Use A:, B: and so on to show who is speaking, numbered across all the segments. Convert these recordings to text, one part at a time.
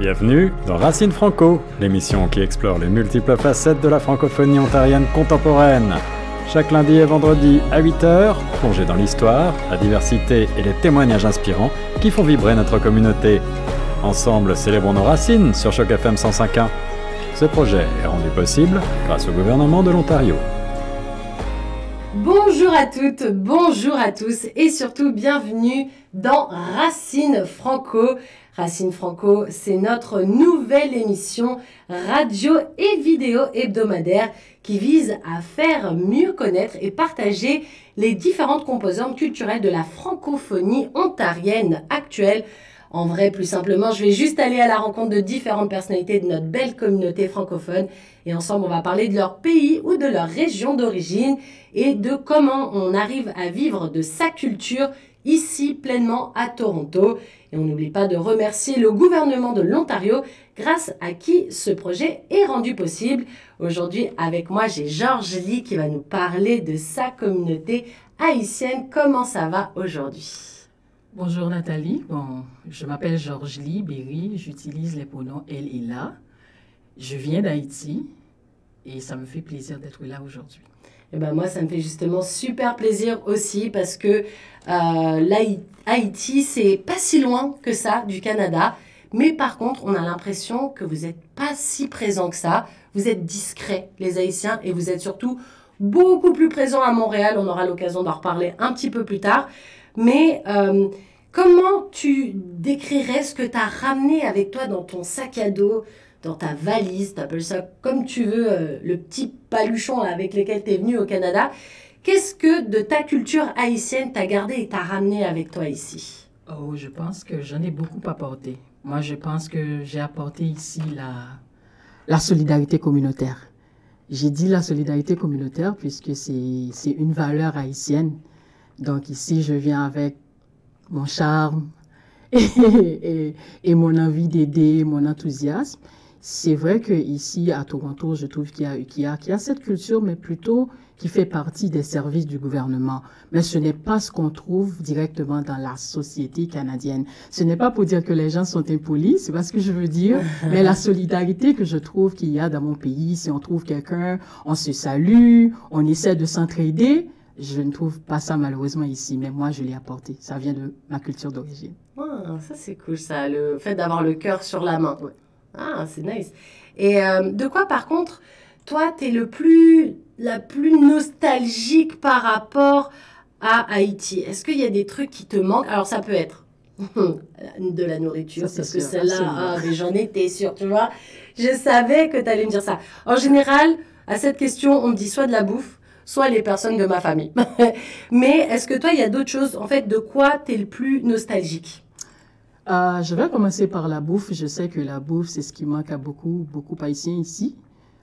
A: Bienvenue dans Racine Franco, l'émission qui explore les multiples facettes de la francophonie ontarienne contemporaine. Chaque lundi et vendredi à 8 h, plongez dans l'histoire, la diversité et les témoignages inspirants qui font vibrer notre communauté. Ensemble, célébrons nos racines sur Choc FM 105.1. Ce projet est rendu possible grâce au gouvernement de l'Ontario.
B: Bonjour à toutes, bonjour à tous et surtout bienvenue dans Racine Franco. Racine Franco, c'est notre nouvelle émission radio et vidéo hebdomadaire qui vise à faire mieux connaître et partager les différentes composantes culturelles de la francophonie ontarienne actuelle. En vrai, plus simplement, je vais juste aller à la rencontre de différentes personnalités de notre belle communauté francophone et ensemble, on va parler de leur pays ou de leur région d'origine et de comment on arrive à vivre de sa culture ici pleinement à Toronto. Et on n'oublie pas de remercier le gouvernement de l'Ontario grâce à qui ce projet est rendu possible. Aujourd'hui, avec moi, j'ai Georges Lee qui va nous parler de sa communauté haïtienne. Comment ça va aujourd'hui?
C: Bonjour Nathalie, je m'appelle Georges Lee Berry, j'utilise les pronoms elle et là. Je viens d'Haïti et ça me fait plaisir d'être là aujourd'hui.
B: Et ben moi, ça me fait justement super plaisir aussi parce que Haïti, c'est pas si loin que ça du Canada. Mais par contre, on a l'impression que vous n'êtes pas si présents que ça. Vous êtes discrets, les Haïtiens, et vous êtes surtout beaucoup plus présents à Montréal. On aura l'occasion d'en reparler un petit peu plus tard. Mais comment tu décrirais ce que tu as ramené avec toi dans ton sac à dos, dans ta valise, tu appelles ça comme tu veux, le petit paluchon avec lequel tu es venu au Canada. Qu'est-ce que de ta culture haïtienne t'as gardé et t'as ramené avec toi ici?
C: Oh, je pense que j'en ai beaucoup apporté. Moi, je pense que j'ai apporté ici la solidarité communautaire. J'ai dit la solidarité communautaire puisque c'est une valeur haïtienne. Donc ici, je viens avec mon charme et mon envie d'aider, mon enthousiasme. C'est vrai qu'ici, à Toronto, je trouve qu'il y a cette culture, mais plutôt qui fait partie des services du gouvernement. Mais ce n'est pas ce qu'on trouve directement dans la société canadienne. Ce n'est pas pour dire que les gens sont impolis, c'est pas ce que je veux dire, mais la solidarité que je trouve qu'il y a dans mon pays, si on trouve quelqu'un, on se salue, on essaie de s'entraider. Je ne trouve pas ça malheureusement ici, mais moi je l'ai apporté. Ça vient de ma culture d'origine.
B: Ah, ça c'est cool ça, le fait d'avoir le cœur sur la main.
C: Ouais.
B: Ah, c'est nice. Et de quoi par contre, toi t'es la plus nostalgique par rapport à Haïti? Est-ce qu'il y a des trucs qui te manquent? Alors ça peut être de la nourriture,
C: ça,
B: parce que
C: sûr,
B: celle-là, mais j'en étais sûre, tu vois. Je savais que tu allais me dire ça. En général, à cette question, on me dit soit de la bouffe, soit les personnes de ma famille. Mais est-ce que toi, il y a d'autres choses, en fait, de quoi tu es le plus nostalgique?
C: Je vais commencer par la bouffe. Je sais que la bouffe, c'est ce qui manque à beaucoup Haïtiens ici.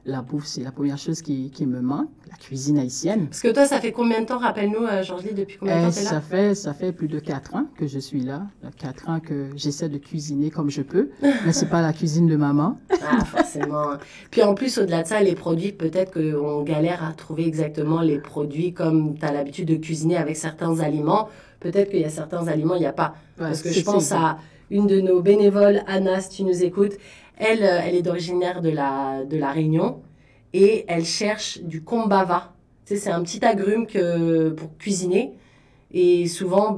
C: La bouffe, c'est la première chose qui me manque, la cuisine haïtienne.
B: Parce que toi, ça fait combien de temps, rappelle-nous, Georges Lee, depuis combien de temps tu es là?
C: Ça fait plus de 4 ans que je suis là. 4 ans que j'essaie de cuisiner comme je peux. Mais c'est pas la cuisine de maman.
B: Ah, forcément. Puis en plus, au-delà de ça, les produits, peut-être qu'on galère à trouver exactement les produits comme tu as l'habitude de cuisiner avec certains aliments. Peut-être qu'il y a certains aliments, il n'y a pas.
C: Ouais,
B: parce que je pense à une de nos bénévoles, Anna, si tu nous écoutes. Elle est originaire de la Réunion et elle cherche du kombava. Tu sais, c'est un petit agrume pour cuisiner. Et souvent,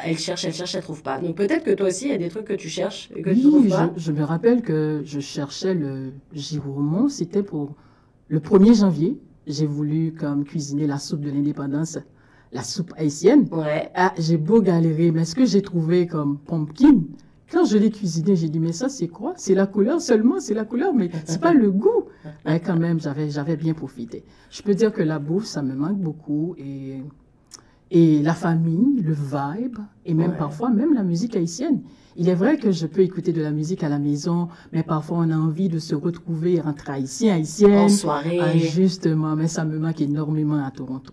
B: elle cherche, elle trouve pas. Donc peut-être que toi aussi, il y a des trucs que tu cherches et que tu trouves pas.
C: Je me rappelle que je cherchais le giroumon. C'était pour le 1er janvier. J'ai voulu cuisiner la soupe de l'indépendance, la soupe haïtienne.
B: Ouais.
C: Ah, j'ai beau galérer, mais ce que j'ai trouvé comme pumpkin, quand je l'ai cuisiné, j'ai dit, mais ça, c'est quoi? C'est la couleur seulement, c'est la couleur, mais c'est pas le goût. Mais quand même, j'avais bien profité. Je peux dire que la bouffe, ça me manque beaucoup et la famille, le vibe, et même parfois, même la musique haïtienne. Il est vrai que je peux écouter de la musique à la maison, mais parfois on a envie de se retrouver entre Haïtiens, Haïtiennes.
B: En soirée.
C: Ah, justement, mais ça me manque énormément à Toronto.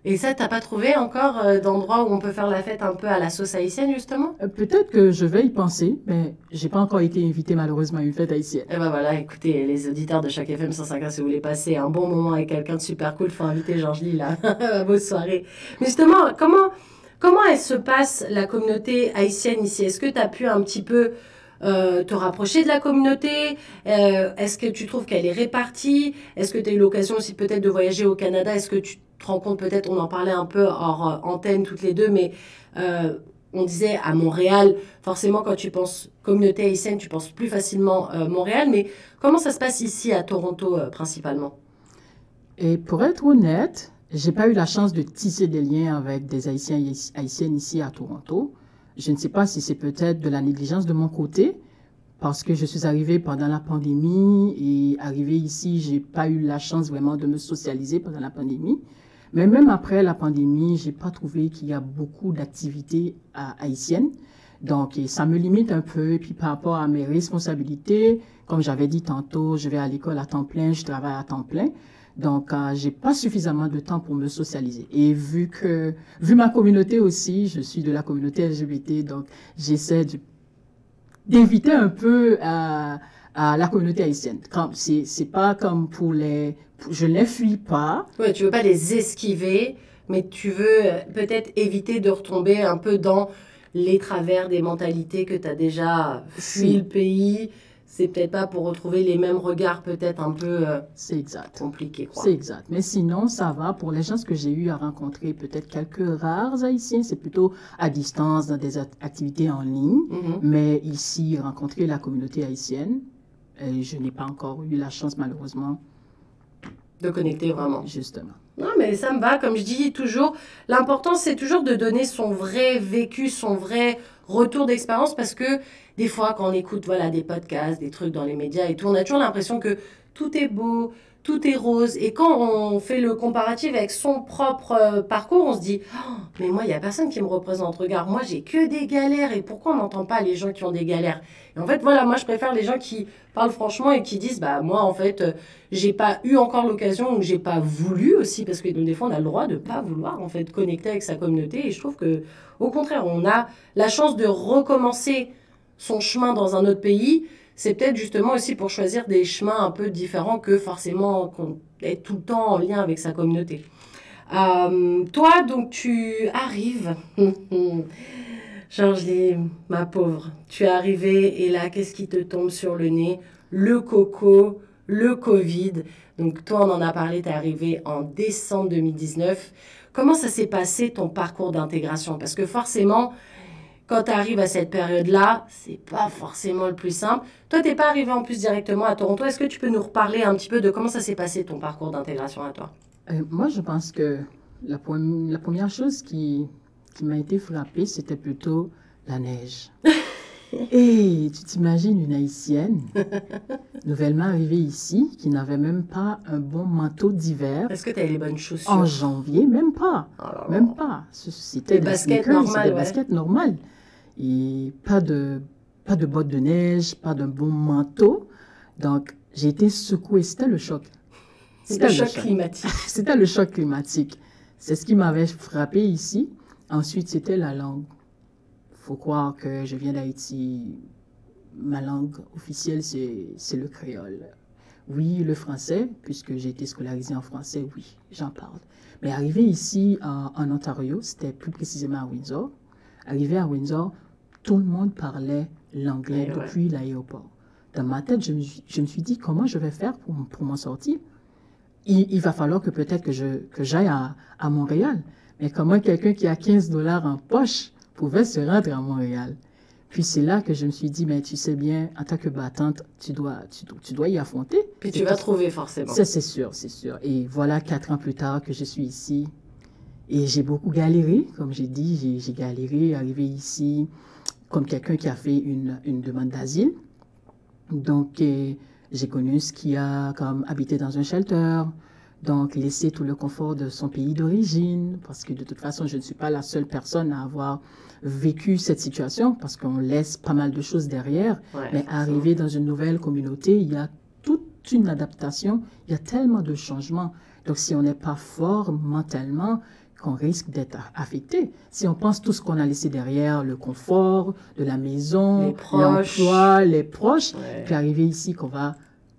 B: Et ça, t'as pas trouvé encore d'endroits où on peut faire la fête un peu à la sauce haïtienne, justement?
C: Peut-être que je vais y penser, mais j'ai pas encore été invitée malheureusement à une fête haïtienne.
B: Eh ben voilà, écoutez, les auditeurs de Choc FM 105.1, si vous voulez passer un bon moment avec quelqu'un de super cool, faut inviter Georges Lee, là, à vos soirées. Mais justement, comment elle se passe, la communauté haïtienne ici? Est-ce que tu as pu un petit peu te rapprocher de la communauté? Est-ce que tu trouves qu'elle est répartie? Est-ce que tu as eu l'occasion aussi peut-être de voyager au Canada? Est-ce que tu te rends compte, peut-être, on en parlait un peu hors antenne toutes les deux, mais on disait à Montréal, forcément quand tu penses communauté haïtienne, tu penses plus facilement Montréal, mais comment ça se passe ici à Toronto principalement?
C: Et pour être honnête, j'ai pas eu la chance de tisser des liens avec des Haïtiens et Haïtiennes ici à Toronto. Je ne sais pas si c'est peut-être de la négligence de mon côté, parce que je suis arrivée pendant la pandémie et arrivée ici, j'ai pas eu la chance vraiment de me socialiser pendant la pandémie. Mais même après la pandémie, j'ai pas trouvé qu'il y a beaucoup d'activités haïtiennes. Donc, ça me limite un peu. Et puis, par rapport à mes responsabilités, comme j'avais dit tantôt, je vais à l'école à temps plein, je travaille à temps plein. Donc, j'ai pas suffisamment de temps pour me socialiser. Et vu ma communauté aussi, je suis de la communauté LGBT, donc j'essaie d'éviter un peu à la communauté haïtienne. C'est pas comme je ne les fuis pas.
B: Ouais, tu veux pas les esquiver, mais tu veux peut-être éviter de retomber un peu dans les travers des mentalités que tu as déjà fui le pays. C'est peut-être pas pour retrouver les mêmes regards, peut-être un peu compliqués, quoi.
C: C'est exact. Mais sinon, ça va. Pour les gens que j'ai eu à rencontrer, peut-être quelques rares Haïtiens, c'est plutôt à distance, dans des activités en ligne. Mais ici, rencontrer la communauté haïtienne, je n'ai pas encore eu la chance, malheureusement,
B: de connecter vraiment.
C: Justement.
B: Non, mais ça me va. Comme je dis toujours, l'important, c'est toujours de donner son vrai vécu, son vrai retour d'expérience, parce que des fois, quand on écoute des podcasts, des trucs dans les médias et tout, on a toujours l'impression que tout est beau, tout est rose. Et quand on fait le comparatif avec son propre parcours, on se dit oh, mais moi, il n'y a personne qui me représente. Regarde, moi, j'ai que des galères. Et pourquoi on n'entend pas les gens qui ont des galères? Et en fait, moi, je préfère les gens qui parlent franchement et qui disent moi, en fait, j'ai pas eu encore l'occasion ou j'ai pas voulu aussi, parce que des fois, on a le droit de pas vouloir, en fait, connecter avec sa communauté. Et je trouve que, au contraire, on a la chance de recommencer son chemin dans un autre pays. C'est peut-être justement aussi pour choisir des chemins un peu différents que forcément qu'on est tout le temps en lien avec sa communauté. Toi, donc, tu arrives... Georges, ma pauvre, tu es arrivée et là, qu'est-ce qui te tombe sur le nez? Le coco, le Covid. Donc, toi, on en a parlé, tu es arrivée en décembre 2019. Comment ça s'est passé, ton parcours d'intégration? Parce que forcément... Quand tu arrives à cette période-là, c'est pas forcément le plus simple. Toi, t'es pas arrivé en plus directement à Toronto. Est-ce que tu peux nous reparler un petit peu de comment ça s'est passé, ton parcours d'intégration à toi?
C: Moi, je pense que la première chose qui m'a été frappée, c'était plutôt la neige. Et tu t'imagines une Haïtienne, nouvellement arrivée ici, qui n'avait même pas un bon manteau d'hiver.
B: Est-ce que tu as les bonnes chaussures?
C: En janvier, même pas. Oh, même pas. C'était des baskets normales. Des baskets normales. Et pas de bottes de neige, pas d'un bon manteau. Donc, j'ai été secouée. C'était le choc.
B: C'était le choc climatique.
C: C'était le choc climatique. C'est ce qui m'avait frappé ici. Ensuite, c'était la langue. Faut croire que je viens d'Haïti. Ma langue officielle, c'est le créole. Oui, le français, puisque j'ai été scolarisée en français, oui, j'en parle. Mais arrivé ici, en Ontario, c'était plus précisément à Windsor. Arrivé à Windsor, tout le monde parlait l'anglais depuis l'aéroport. Dans ma tête, je me suis dit, comment je vais faire pour m'en sortir? Il va falloir que peut-être que j'aille à Montréal. Mais comment quelqu'un qui a 15 $ en poche pouvait se rendre à Montréal? Puis c'est là que je me suis dit, mais tu sais bien, en tant que battante, tu dois y affronter.
B: Puis tu vas trouver forcément.
C: Ça, c'est sûr, c'est sûr. Et voilà, 4 ans plus tard que je suis ici. Et j'ai beaucoup galéré, comme j'ai dit, j'ai galéré, arrivé ici comme quelqu'un qui a fait une demande d'asile. Donc, j'ai connu ce qu'il y a comme habiter dans un shelter, donc laisser tout le confort de son pays d'origine, parce que de toute façon, je ne suis pas la seule personne à avoir vécu cette situation, parce qu'on laisse pas mal de choses derrière. Ouais, mais arriver dans une nouvelle communauté, il y a toute une adaptation, il y a tellement de changements. Donc, si on n'est pas fort mentalement, qu'on risque d'être affecté. Si on pense tout ce qu'on a laissé derrière, le confort de la maison, l'emploi, les proches, puis arriver ici qu'on va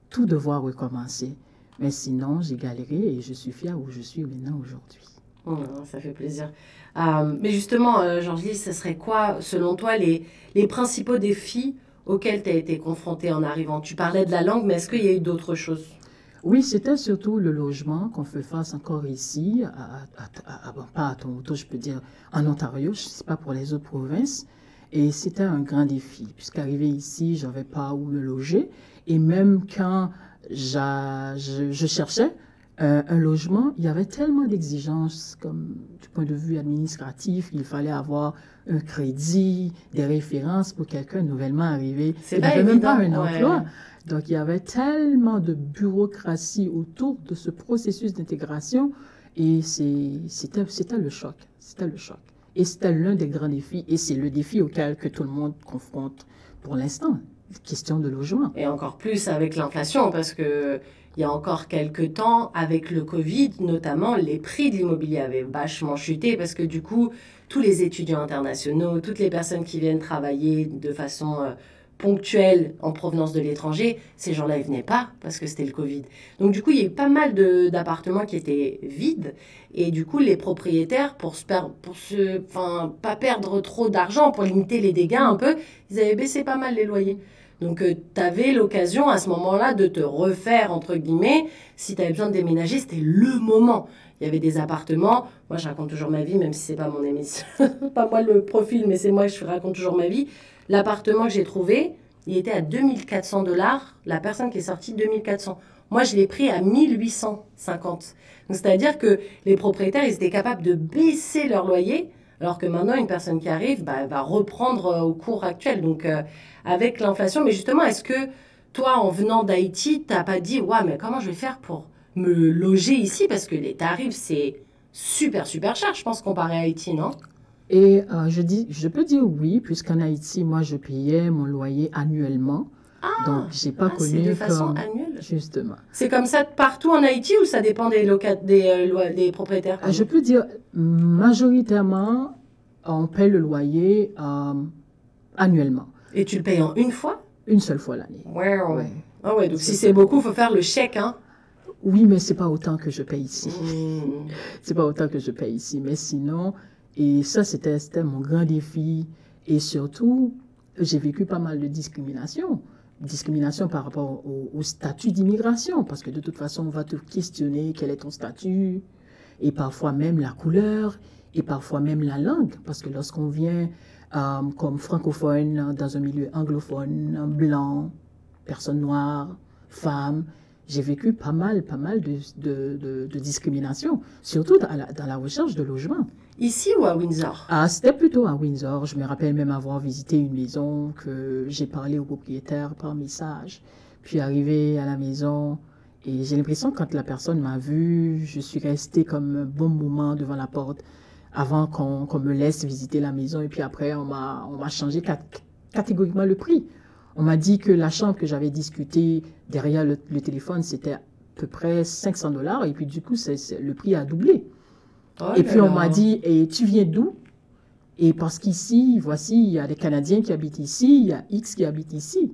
C: tout devoir recommencer. Mais sinon, j'ai galéré et je suis fière où je suis maintenant aujourd'hui.
B: Oh, ça fait plaisir. Mais justement, Georges, ce serait quoi, selon toi, les principaux défis auxquels tu as été confronté en arrivant? Tu parlais de la langue, mais est-ce qu'il y a eu d'autres choses?
C: Oui, c'était surtout le logement qu'on fait face encore ici, bon, pas à Toronto, je peux dire en Ontario, je ne sais pas pour les autres provinces. Et c'était un grand défi, puisqu'arrivé ici, je n'avais pas où me loger. Et même quand je cherchais un logement, il y avait tellement d'exigences, comme du point de vue administratif, il fallait avoir un crédit, des références pour quelqu'un nouvellement arrivé.
B: C'est
C: n'avait même pas un
B: ouais.
C: emploi. Donc, il y avait tellement de bureaucratie autour de ce processus d'intégration et c'était le choc. C'était le choc. Et c'était l'un des grands défis et c'est le défi auquel que tout le monde confronte pour l'instant, question de logement.
B: Et encore plus avec l'inflation, parce que il y a encore quelques temps, avec le Covid notamment, les prix de l'immobilier avaient vachement chuté parce que du coup, tous les étudiants internationaux, toutes les personnes qui viennent travailler de façon ponctuelle en provenance de l'étranger, ces gens-là, ils venaient pas parce que c'était le Covid. Donc du coup, il y a eu pas mal d'appartements qui étaient vides et du coup, les propriétaires, pour pas perdre trop d'argent, pour limiter les dégâts un peu, ils avaient baissé pas mal les loyers. Donc, tu avais l'occasion à ce moment-là de te refaire, entre guillemets. Si tu avais besoin de déménager, c'était le moment. Il y avait des appartements. Moi, je raconte toujours ma vie, même si c'est pas mon émission. Pas moi le profil, mais c'est moi, je raconte toujours ma vie. L'appartement que j'ai trouvé, il était à 2400 $. La personne qui est sortie, 2400. Moi, je l'ai pris à 1850. Donc, c'est-à-dire que les propriétaires, ils étaient capables de baisser leur loyer. Alors que maintenant, une personne qui arrive va reprendre au cours actuel. Donc, avec l'inflation. Mais justement, est-ce que toi, en venant d'Haïti, tu n'as pas dit « Ouais, mais comment je vais faire pour me loger ici ?» Parce que les tarifs, c'est super, super cher, je pense, comparé à Haïti, non?
C: Et je peux dire oui, puisqu'en Haïti, moi, je payais mon loyer annuellement. Donc, j'ai pas connu
B: c'est de façon annuelle.
C: Justement.
B: C'est comme ça partout en Haïti ou ça dépend des propriétaires?
C: Je peux dire majoritairement, on paye le loyer annuellement.
B: Et tu le payes en une fois?
C: Une seule fois l'année.
B: Ouais. Ah ouais, donc si c'est beaucoup, il faut faire le chèque, hein?
C: Oui, mais c'est pas autant que je paye ici. C'est pas autant que je paye ici. Mais sinon, et ça, c'était mon grand défi. Et surtout, j'ai vécu pas mal de discrimination. Discrimination par rapport au statut d'immigration, parce que de toute façon, on va te questionner quel est ton statut, et parfois même la couleur, et parfois même la langue, parce que lorsqu'on vient comme francophone dans un milieu anglophone, blanc, personne noire, femme, j'ai vécu pas mal de discrimination, surtout dans la recherche de logement.
B: Ici ou à Windsor?
C: C'était plutôt à Windsor. Je me rappelle même avoir visité une maison que j'ai parlé au propriétaire par message, puis arrivé à la maison. Et j'ai l'impression que quand la personne m'a vu, je suis restée comme un bon moment devant la porte avant qu'on me laisse visiter la maison. Et puis après, on m'a changé catégoriquement le prix. On m'a dit que la chambre que j'avais discutée derrière le téléphone, c'était à peu près 500 $. Et puis du coup, le prix a doublé.
B: Oh
C: et puis on m'a dit, et tu viens d'où? Et parce qu'ici, voici, il y a des Canadiens qui habitent ici, il y a X qui habitent ici.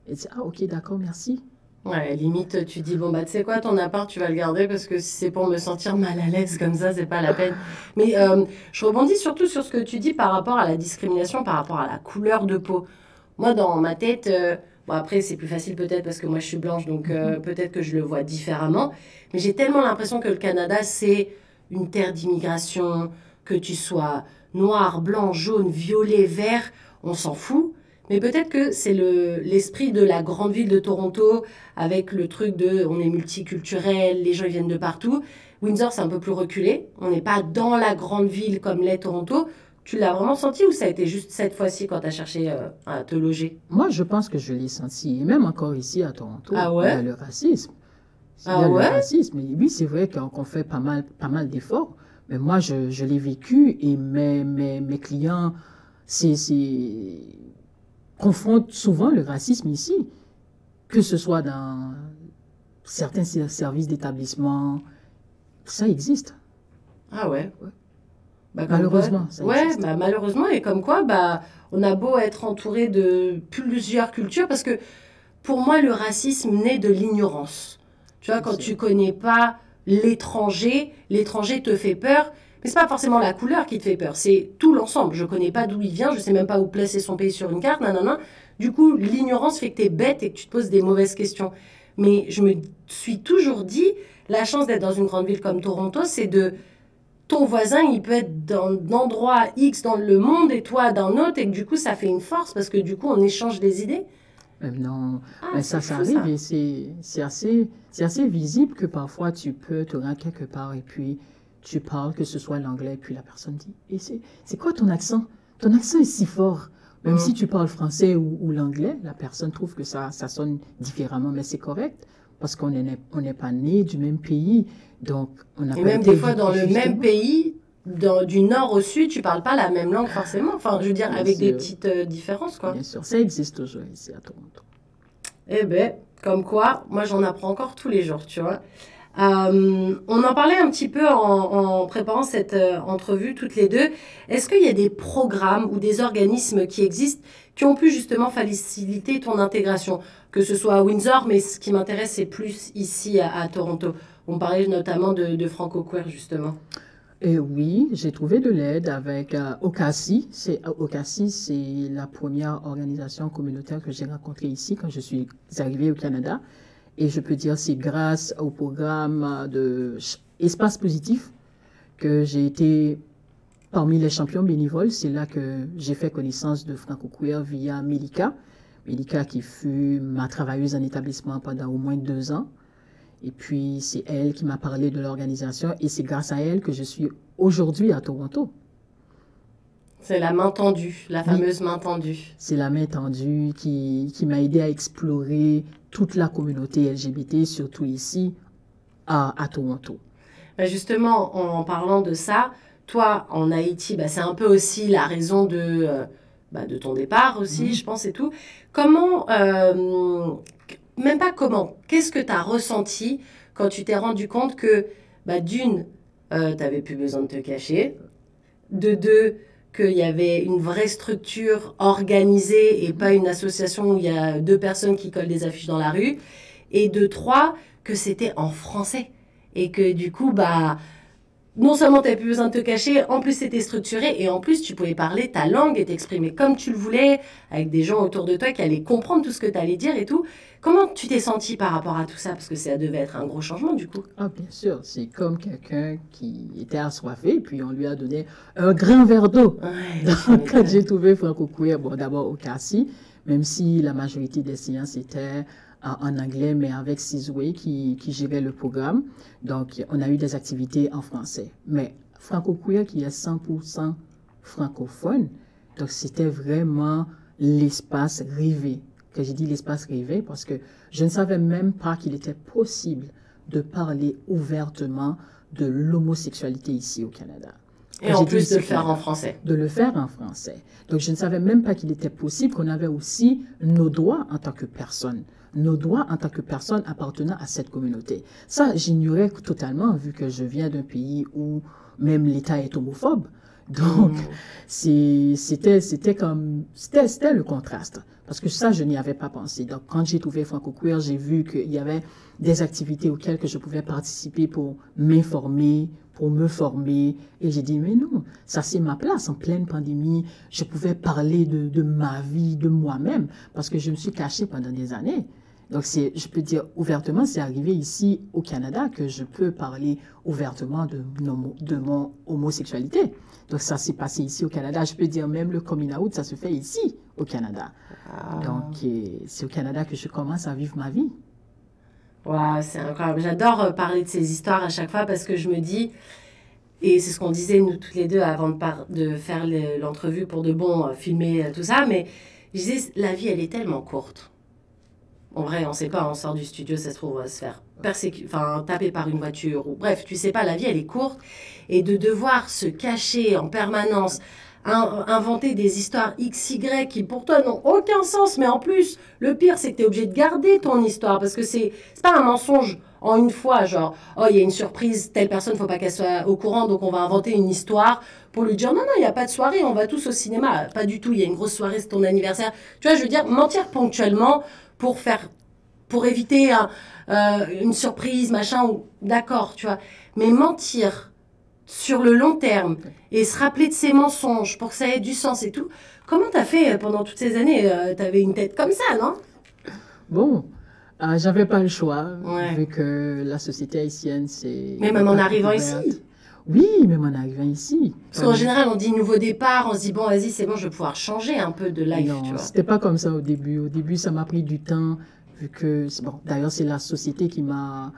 C: Et c'est ok, d'accord, merci.
B: Ouais, limite, tu dis, bon, tu sais quoi, ton appart, tu vas le garder parce que si c'est pour me sentir mal à l'aise comme ça, c'est pas la peine. Mais je rebondis surtout sur ce que tu dis par rapport à la discrimination, par rapport à la couleur de peau. Moi, dans ma tête, bon, après, c'est plus facile peut-être parce que moi, je suis blanche, donc peut-être que je le vois différemment. Mais j'ai tellement l'impression que le Canada, c'est une terre d'immigration, que tu sois noir, blanc, jaune, violet, vert, on s'en fout. Mais peut-être que c'est l'esprit de la grande ville de Toronto, avec le truc de on est multiculturel, les gens ils viennent de partout. Windsor, c'est un peu plus reculé. On n'est pas dans la grande ville comme l'est Toronto. Tu l'as vraiment senti ou ça a été juste cette fois-ci quand tu as cherché à te loger?
C: Moi, je pense que je l'ai senti. Et même encore ici à Toronto,
B: ah ouais?
C: Il y a le racisme.
B: Il y a le
C: racisme. Et oui, c'est vrai qu'on fait pas mal d'efforts. Mais moi, je l'ai vécu et mes clients, confrontent souvent le racisme ici, que ce soit dans certains services d'établissement, ça existe.
B: Ah ouais?
C: Bah, malheureusement, ça existe.
B: Bah, malheureusement, et comme quoi, bah, on a beau être entouré de plusieurs cultures, parce que pour moi, le racisme naît de l'ignorance. Tu vois, quand tu connais pas l'étranger te fait peur, Mais c'est pas forcément la couleur qui te fait peur, c'est tout l'ensemble. Je connais pas d'où il vient, je sais même pas où placer son pays sur une carte, nanana. Du coup, l'ignorance fait que tu es bête et que tu te poses des mauvaises questions. Mais je me suis toujours dit, la chance d'être dans une grande ville comme Toronto, c'est de... Ton voisin, il peut être d'un endroit X dans le monde et toi d'un autre, et que du coup, ça fait une force parce que du coup, on échange des idées.
C: Non,
B: Ah,
C: mais
B: c'est
C: ça
B: fou,
C: arrive
B: ça.
C: et c'est assez visible que parfois tu peux te rendre quelque part et puis tu parles, que ce soit l'anglais, et puis la personne dit, et c'est quoi ton accent? Ton accent est si fort. Même si tu parles français ou l'anglais, la personne trouve que ça sonne différemment, mais c'est correct parce on n'est pas né du même pays, donc on n'a
B: Et
C: pas
B: même
C: été
B: des fois, dans le
C: justement.
B: même pays, du nord au sud, tu parles pas la même langue forcément. Enfin, je veux dire,
C: Bien
B: avec des
C: sûr,
B: petites différences, quoi.
C: bien sûr, ça existe toujours ici à Toronto.
B: Eh ben, comme quoi, moi, j'en apprends encore tous les jours, tu vois. On en parlait un petit peu en préparant cette entrevue toutes les deux. Est-ce qu'il y a des programmes ou des organismes qui existent qui ont pu justement faciliter ton intégration, que ce soit à Windsor, mais ce qui m'intéresse, c'est plus ici à Toronto. On parlait notamment de Franco-Queer, justement.
C: Et oui, j'ai trouvé de l'aide avec OCASI. OCASI, c'est la première organisation communautaire que j'ai rencontrée ici quand je suis arrivée au Canada. Et je peux dire c'est grâce au programme de Espace Positif que j'ai été parmi les champions bénévoles. C'est là que j'ai fait connaissance de Franco-Queer via Melika. Melika qui fut ma travailleuse en établissement pendant au moins 2 ans. Et puis, c'est elle qui m'a parlé de l'organisation et c'est grâce à elle que je suis aujourd'hui à Toronto.
B: C'est la main tendue, la fameuse main tendue.
C: C'est la main tendue qui m'a aidé à explorer toute la communauté LGBT, surtout ici, à Toronto.
B: Ben justement, en parlant de ça, toi, en Haïti, ben c'est un peu aussi la raison de ton départ aussi, je pense, et tout. Comment, même pas comment, qu'est-ce que tu as ressenti quand tu t'es rendu compte que, d'une, tu n'avais plus besoin de te cacher, de deux, qu'il y avait une vraie structure organisée et pas une association où il y a 2 personnes qui collent des affiches dans la rue, et de 3, que c'était en français. Et que du coup, non seulement tu n'avais plus besoin de te cacher, en plus c'était structuré, et en plus tu pouvais parler ta langue et t'exprimer comme tu le voulais, avec des gens autour de toi qui allaient comprendre tout ce que tu allais dire et tout. Comment tu t'es senti par rapport à tout ça? Parce que ça devait être un gros changement du coup.
C: Ah, bien sûr, c'est comme quelqu'un qui était assoiffé, puis on lui a donné un grand verre d'eau.
B: Ouais,
C: Donc, quand j'ai trouvé Franco-Queer, bon, d'abord au CACI, même si la majorité des séances étaient en anglais, mais avec Sizway qui gérait le programme. Donc, on a eu des activités en français. Mais Franco-Queer qui est 100% francophone, donc c'était vraiment l'espace rêvé. Que j'ai dit l'espace rêvé parce que je ne savais même pas qu'il était possible de parler ouvertement de l'homosexualité ici au Canada.
B: Et en plus de le faire en français.
C: De le faire en français. Donc, je ne savais même pas qu'il était possible qu'on avait aussi nos droits en tant que personne. Nos droits en tant que personne appartenant à cette communauté. Ça, j'ignorais totalement vu que je viens d'un pays où même l'État est homophobe. Donc, c'était le contraste. Parce que ça, je n'y avais pas pensé. Donc, quand j'ai trouvé Franco-Queer, j'ai vu qu'il y avait des activités auxquelles que je pouvais participer pour m'informer, pour me former. Et j'ai dit, mais non, ça c'est ma place. En pleine pandémie, je pouvais parler de ma vie, de moi-même, parce que je me suis cachée pendant des années. Donc, je peux dire ouvertement, c'est arrivé ici au Canada que je peux parler ouvertement de mon homosexualité. Donc, ça s'est passé ici au Canada. Je peux dire même le coming out, ça se fait ici au Canada. Donc, c'est au Canada que je commence à vivre ma vie.
B: Waouh, c'est incroyable. J'adore parler de ces histoires à chaque fois parce que je me dis, et c'est ce qu'on disait nous toutes les deux avant de faire l'entrevue pour de bon, filmer tout ça, mais je disais, la vie, elle est tellement courte. En vrai, on ne sait pas, on sort du studio, ça se trouve, on va se faire taper par une voiture, ou bref, tu sais pas, la vie, elle est courte. Et de devoir se cacher en permanence, inventer des histoires XY qui pour toi n'ont aucun sens, mais en plus, le pire, c'est que tu es obligé de garder ton histoire, parce que c'est pas un mensonge en une fois, genre, oh, il y a une surprise, telle personne, faut pas qu'elle soit au courant, donc on va inventer une histoire pour lui dire, non, il n'y a pas de soirée, on va tous au cinéma. Pas du tout, il y a une grosse soirée, c'est ton anniversaire. Tu vois, je veux dire, mentir ponctuellement pour éviter une surprise, machin, ou d'accord, tu vois. Mais mentir sur le long terme et se rappeler de ses mensonges pour que ça ait du sens et tout. Comment t'as fait pendant toutes ces années? T'avais une tête comme ça, non?
C: Bon, j'avais pas le choix,
B: Ouais.
C: vu que la société haïtienne, c'est...
B: Mais même en
C: pas
B: arrivant
C: ouverte.
B: ici.
C: Oui, même en arrivant ici.
B: Parce qu'en général, on dit nouveau départ, on se dit, bon, vas-y, c'est bon, je vais pouvoir changer un peu de life,
C: Non,
B: tu vois.
C: c'était pas comme ça au début. Au début, ça m'a pris du temps, vu que, bon, d'ailleurs, c'est la société qui m'a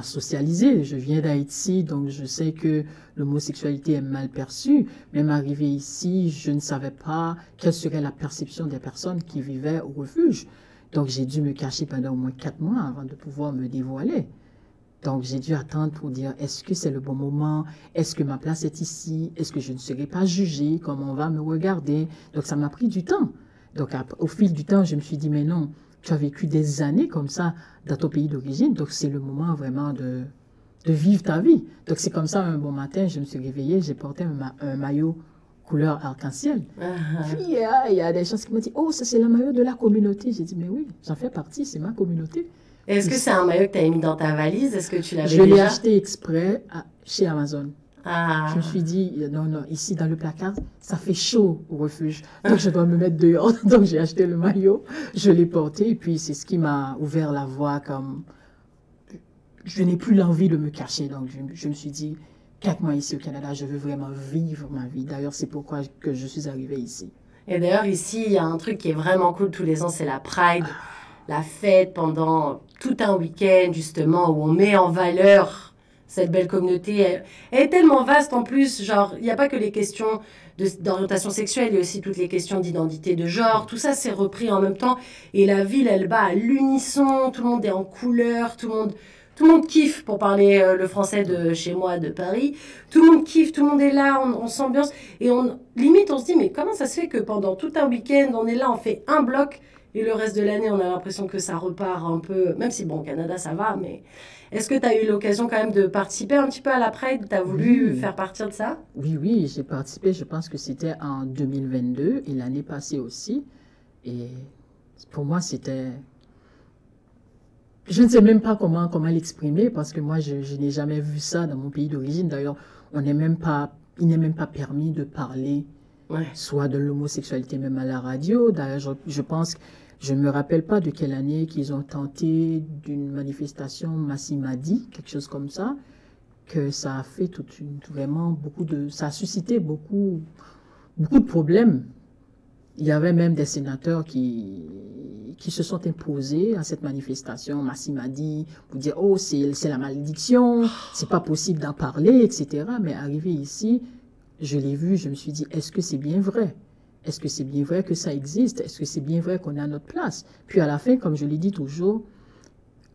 C: socialisé. Je viens d'Haïti, donc je sais que l'homosexualité est mal perçue. Même arrivé ici, je ne savais pas quelle serait la perception des personnes qui vivaient au refuge. Donc j'ai dû me cacher pendant au moins 4 mois avant de pouvoir me dévoiler. Donc j'ai dû attendre pour dire, est-ce que c'est le bon moment? Est-ce que ma place est ici? Est-ce que je ne serai pas jugée? Comment on va me regarder? Donc ça m'a pris du temps. Donc au fil du temps, je me suis dit, mais non, tu as vécu des années comme ça dans ton pays d'origine, donc c'est le moment vraiment de vivre ta vie. Donc c'est comme ça, un bon matin, je me suis réveillée, j'ai porté un maillot couleur arc-en-ciel. Puis il y a des gens qui m'ont dit, oh, ça c'est le maillot de la communauté. J'ai dit, mais oui, j'en fais partie, c'est ma communauté.
B: Est-ce que c'est un maillot que tu avais mis dans ta valise? Est-ce que tu l'avais
C: Je l'ai
B: déjà?
C: acheté exprès chez Amazon.
B: Ah.
C: Je me suis dit, non, non, ici dans le placard, ça fait chaud au refuge. Donc je dois me mettre dehors. Donc j'ai acheté le maillot, je l'ai porté. Et puis c'est ce qui m'a ouvert la voie. Comme je n'ai plus l'envie de me cacher. Donc je me suis dit, 4 mois ici au Canada, je veux vraiment vivre ma vie. D'ailleurs, c'est pourquoi que je suis arrivée ici.
B: Et d'ailleurs, ici, il y a un truc qui est vraiment cool tous les ans, c'est la Pride. La fête pendant tout un week-end, justement, où on met en valeur cette belle communauté. Elle est tellement vaste en plus, genre, il n'y a pas que les questions d'orientation sexuelle, il y a aussi toutes les questions d'identité de genre, tout ça c'est repris en même temps, et la ville, elle bat à l'unisson, tout le monde est en couleur, tout le monde kiffe, pour parler le français de chez moi, de Paris, tout le monde kiffe, tout le monde est là, on s'ambiance, et limite on se dit, mais comment ça se fait que pendant tout un week-end, on est là, on fait un bloc, et le reste de l'année, on a l'impression que ça repart un peu, même si, bon, au Canada, ça va, mais est-ce que tu as eu l'occasion quand même de participer un petit peu à la Pride? Tu as voulu faire partie de ça?
C: Oui, oui, j'ai participé, je pense que c'était en 2022 et l'année passée aussi. Et pour moi, c'était... Je ne sais même pas comment l'exprimer parce que moi, je n'ai jamais vu ça dans mon pays d'origine. D'ailleurs, il n'est même pas permis de parler soit de l'homosexualité même à la radio. D'ailleurs, je pense, je ne me rappelle pas de quelle année qu'ils ont tenté d'une manifestation Massimadi, quelque chose comme ça, que ça a fait ça a suscité beaucoup de problèmes. Il y avait même des sénateurs qui se sont imposés à cette manifestation Massimadi pour dire, oh, c'est la malédiction, c'est pas possible d'en parler, etc. Mais arrivé ici, je l'ai vu, je me suis dit, est-ce que c'est bien vrai? Est-ce que c'est bien vrai que ça existe? Est-ce que c'est bien vrai qu'on est à notre place? Puis à la fin, comme je l'ai dit toujours,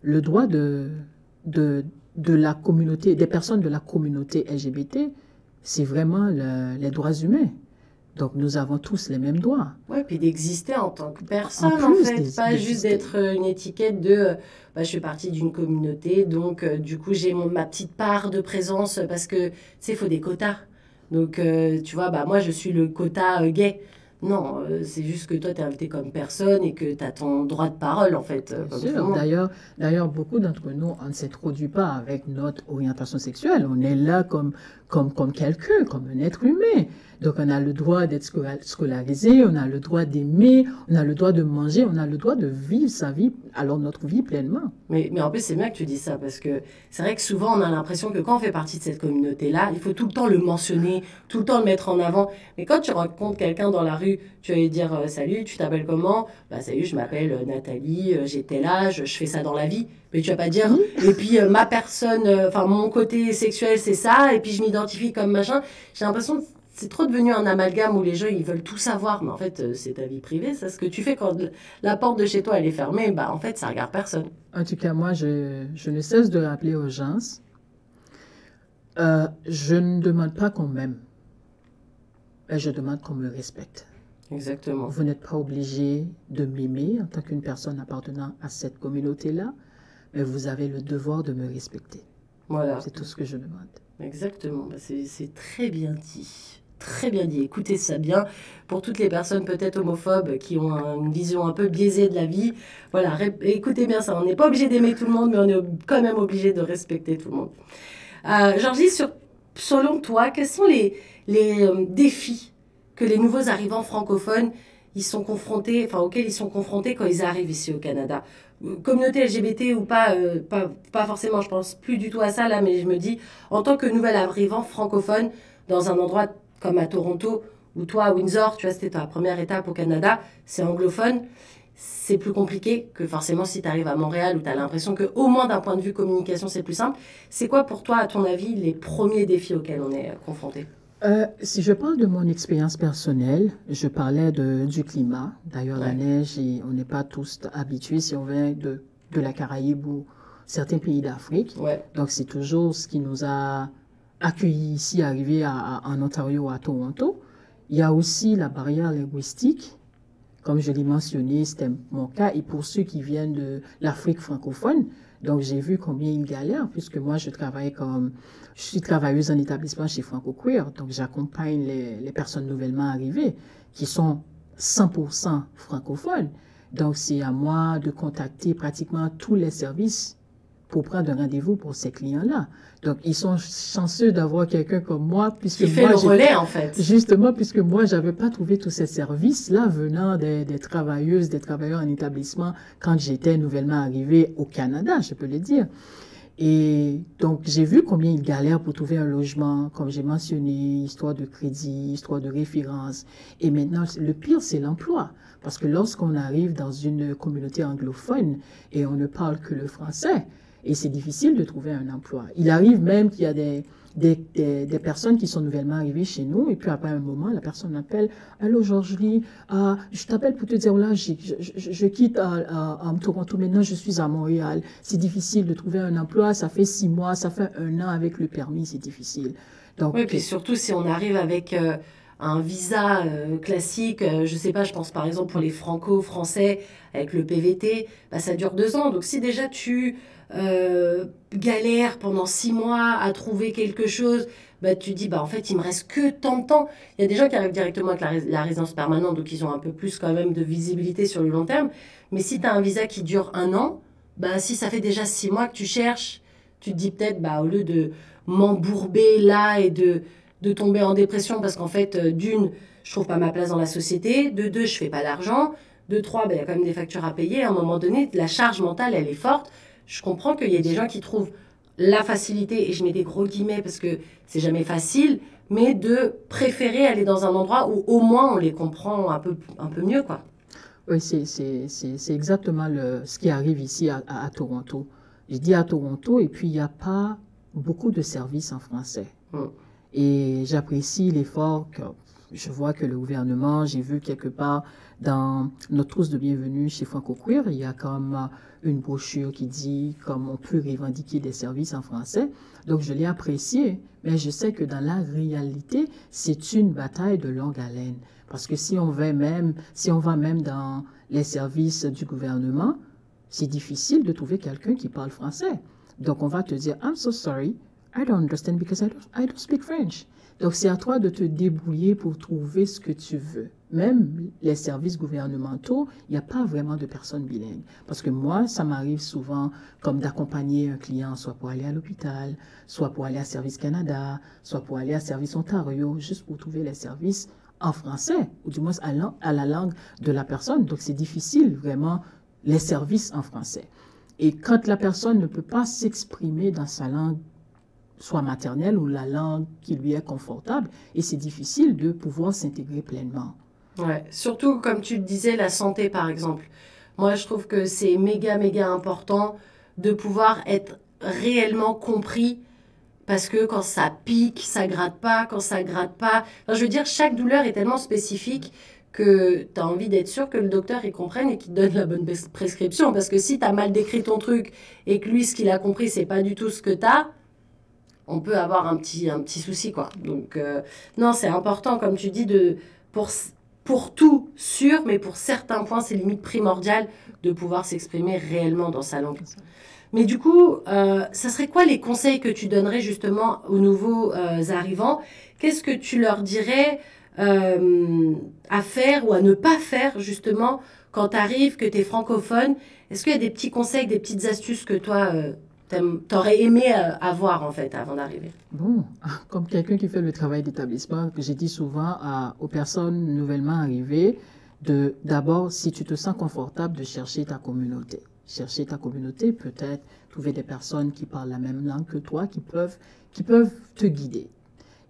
C: le droit de la communauté, des personnes de la communauté LGBT, c'est vraiment les droits humains. Donc nous avons tous les mêmes droits.
B: Oui, puis d'exister en tant que personne, en fait, pas juste d'être une étiquette de je fais partie d'une communauté, donc du coup j'ai ma petite part de présence parce que, tu sais, il faut des quotas. Donc, tu vois, moi, je suis le quota gay. Non, c'est juste que toi, tu es invité comme personne et que tu as ton droit de parole, en fait.
C: Bien sûr. D'ailleurs, beaucoup d'entre nous, on ne s'introduit pas avec notre orientation sexuelle. On est là comme quelqu'un, comme un être humain. Donc, on a le droit d'être scolarisé, on a le droit d'aimer, on a le droit de manger, on a le droit de vivre sa vie, alors notre vie pleinement.
B: Mais en plus, c'est bien que tu dis ça, parce que c'est vrai que souvent, on a l'impression que quand on fait partie de cette communauté-là, il faut tout le temps le mentionner, tout le temps le mettre en avant. Mais quand tu rencontres quelqu'un dans la rue, tu vas lui dire « Salut, tu t'appelles comment ?»« Salut, je m'appelle Nathalie, j'ai tel âge, je fais ça dans la vie. » Mais tu vas pas dire « Et puis, ma personne, mon côté sexuel, c'est ça, et puis je m'identifie comme machin. » J'ai l'impression que c'est trop devenu un amalgame où les gens, ils veulent tout savoir. Mais en fait, c'est ta vie privée. Ça, ce que tu fais quand la porte de chez toi, elle est fermée, en fait, ça regarde personne.
C: En tout cas, moi, je ne cesse de rappeler aux gens, je ne demande pas qu'on m'aime, mais je demande qu'on me respecte.
B: Exactement.
C: Vous n'êtes pas obligé de m'aimer en tant qu'une personne appartenant à cette communauté-là, mais vous avez le devoir de me respecter.
B: Voilà.
C: C'est tout ce que je demande.
B: Exactement. C'est très bien dit. Très bien dit. Écoutez ça bien. Pour toutes les personnes peut-être homophobes qui ont une vision un peu biaisée de la vie, voilà, écoutez bien ça. On n'est pas obligé d'aimer tout le monde, mais on est quand même obligé de respecter tout le monde. Georgie, selon toi, quels sont les défis que les nouveaux arrivants francophones auxquels ils sont confrontés quand ils arrivent ici au Canada? Communauté LGBT ou pas, pas forcément, je pense plus du tout à ça là, mais je me dis, en tant que nouvel arrivant francophone, dans un endroit comme à Toronto, ou toi à Windsor, tu vois, c'était ta première étape au Canada, c'est anglophone, c'est plus compliqué que forcément si tu arrives à Montréal où tu as l'impression que au moins d'un point de vue communication, c'est plus simple. C'est quoi pour toi, à ton avis, les premiers défis auxquels on est confronté?
C: Si je parle de mon expérience personnelle, je parlais du climat. D'ailleurs, la neige, on n'est pas tous habitués si on vient de la Caraïbe ou certains pays d'Afrique.
B: Ouais.
C: Donc, c'est toujours ce qui nous a accueillis ici, arrivés en Ontario ou à Toronto. Il y a aussi la barrière linguistique. Comme je l'ai mentionné, c'était mon cas. Et pour ceux qui viennent de l'Afrique francophone, donc j'ai vu combien ils galèrent, puisque moi je suis travailleuse en établissement chez Franco Queer, donc j'accompagne les personnes nouvellement arrivées qui sont 100% francophones. Donc c'est à moi de contacter pratiquement tous les services pour prendre un rendez-vous pour ces clients-là. Donc, ils sont chanceux d'avoir quelqu'un comme moi, puisque
B: qui fait le relais, en fait.
C: Justement, puisque moi, j'avais pas trouvé tous ces services-là venant des travailleuses, des travailleurs en établissement quand j'étais nouvellement arrivée au Canada, je peux le dire. Et donc, j'ai vu combien ils galèrent pour trouver un logement, comme j'ai mentionné, histoire de crédit, histoire de référence. Et maintenant, le pire, c'est l'emploi. Parce que lorsqu'on arrive dans une communauté anglophone et on ne parle que le français, et c'est difficile de trouver un emploi. Il arrive même qu'il y a des personnes qui sont nouvellement arrivées chez nous, et puis après un moment, la personne m'appelle, « Allô, Georges-Lee, je t'appelle pour te dire, là, je quitte Toronto, maintenant je suis à Montréal. C'est difficile de trouver un emploi, ça fait 6 mois, ça fait 1 an avec le permis, c'est difficile. »
B: Donc, oui, puis surtout si on arrive avec un visa classique, je sais pas, je pense par exemple pour les franco-français, avec le PVT, bah, ça dure 2 ans. Donc si déjà tu galère pendant 6 mois à trouver quelque chose, bah, tu dis, bah, en fait, il me reste que tant de temps. Il y a des gens qui arrivent directement avec la résidence permanente, donc ils ont un peu plus quand même de visibilité sur le long terme. Mais si tu as un visa qui dure 1 an, bah, si ça fait déjà 6 mois que tu cherches, tu te dis peut-être, bah, au lieu de m'embourber là et de tomber en dépression parce qu'en fait, d'une, je trouve pas ma place dans la société, de 2, je fais pas d'argent, de 3, bah, y a quand même des factures à payer. À un moment donné, la charge mentale, elle est forte. Je comprends qu'il y ait des gens qui trouvent la facilité, et je mets des gros guillemets parce que c'est jamais facile, mais de préférer aller dans un endroit où au moins on les comprend un peu mieux, quoi.
C: Oui, c'est exactement ce qui arrive ici à Toronto. Je dis à Toronto, et puis il n'y a pas beaucoup de services en français. Et j'apprécie l'effort que je vois que le gouvernement, j'ai vu quelque part dans notre trousse de bienvenue chez Franco Queer, il y a comme une brochure qui dit comme on peut revendiquer des services en français. Donc je l'ai apprécié, mais je sais que dans la réalité, c'est une bataille de longue haleine. Parce que si on va même dans les services du gouvernement, c'est difficile de trouver quelqu'un qui parle français. Donc on va te dire, I'm so sorry, I don't understand because I don't speak French. Donc, c'est à toi de te débrouiller pour trouver ce que tu veux. Même les services gouvernementaux, il n'y a pas vraiment de personnes bilingues. Parce que moi, ça m'arrive souvent comme d'accompagner un client, soit pour aller à l'hôpital, soit pour aller à Service Canada, soit pour aller à Service Ontario, juste pour trouver les services en français, ou du moins à la langue de la personne. Donc, c'est difficile, vraiment, les services en français. Et quand la personne ne peut pas s'exprimer dans sa langue, soit maternelle ou la langue qui lui est confortable, et c'est difficile de pouvoir s'intégrer pleinement.
B: Ouais, surtout comme tu le disais, la santé par exemple. Moi, je trouve que c'est méga important de pouvoir être réellement compris parce que quand ça pique, ça gratte pas, quand ça gratte pas... Enfin, je veux dire, chaque douleur est tellement spécifique que tu as envie d'être sûr que le docteur il comprenne et qu'il te donne la bonne prescription. Parce que si tu as mal décrit ton truc et que lui, ce qu'il a compris, c'est pas du tout ce que tu as, on peut avoir un petit souci, quoi. Donc, non, c'est important, comme tu dis, pour tout sûr, mais pour certains points, c'est limite primordial de pouvoir s'exprimer réellement dans sa langue. Mais du coup, ça serait quoi les conseils que tu donnerais justement aux nouveaux arrivants? Qu'est-ce que tu leur dirais à faire ou à ne pas faire, justement, quand tu arrives, que tu es francophone? Est-ce qu'il y a des petits conseils, des petites astuces que toi... t'aurais aimé avoir, en fait, avant d'arriver?
C: Bon, comme quelqu'un qui fait le travail d'établissement, j'ai dit souvent aux personnes nouvellement arrivées, d'abord, si tu te sens confortable, de chercher ta communauté. Chercher ta communauté, peut-être trouver des personnes qui parlent la même langue que toi, qui peuvent te guider.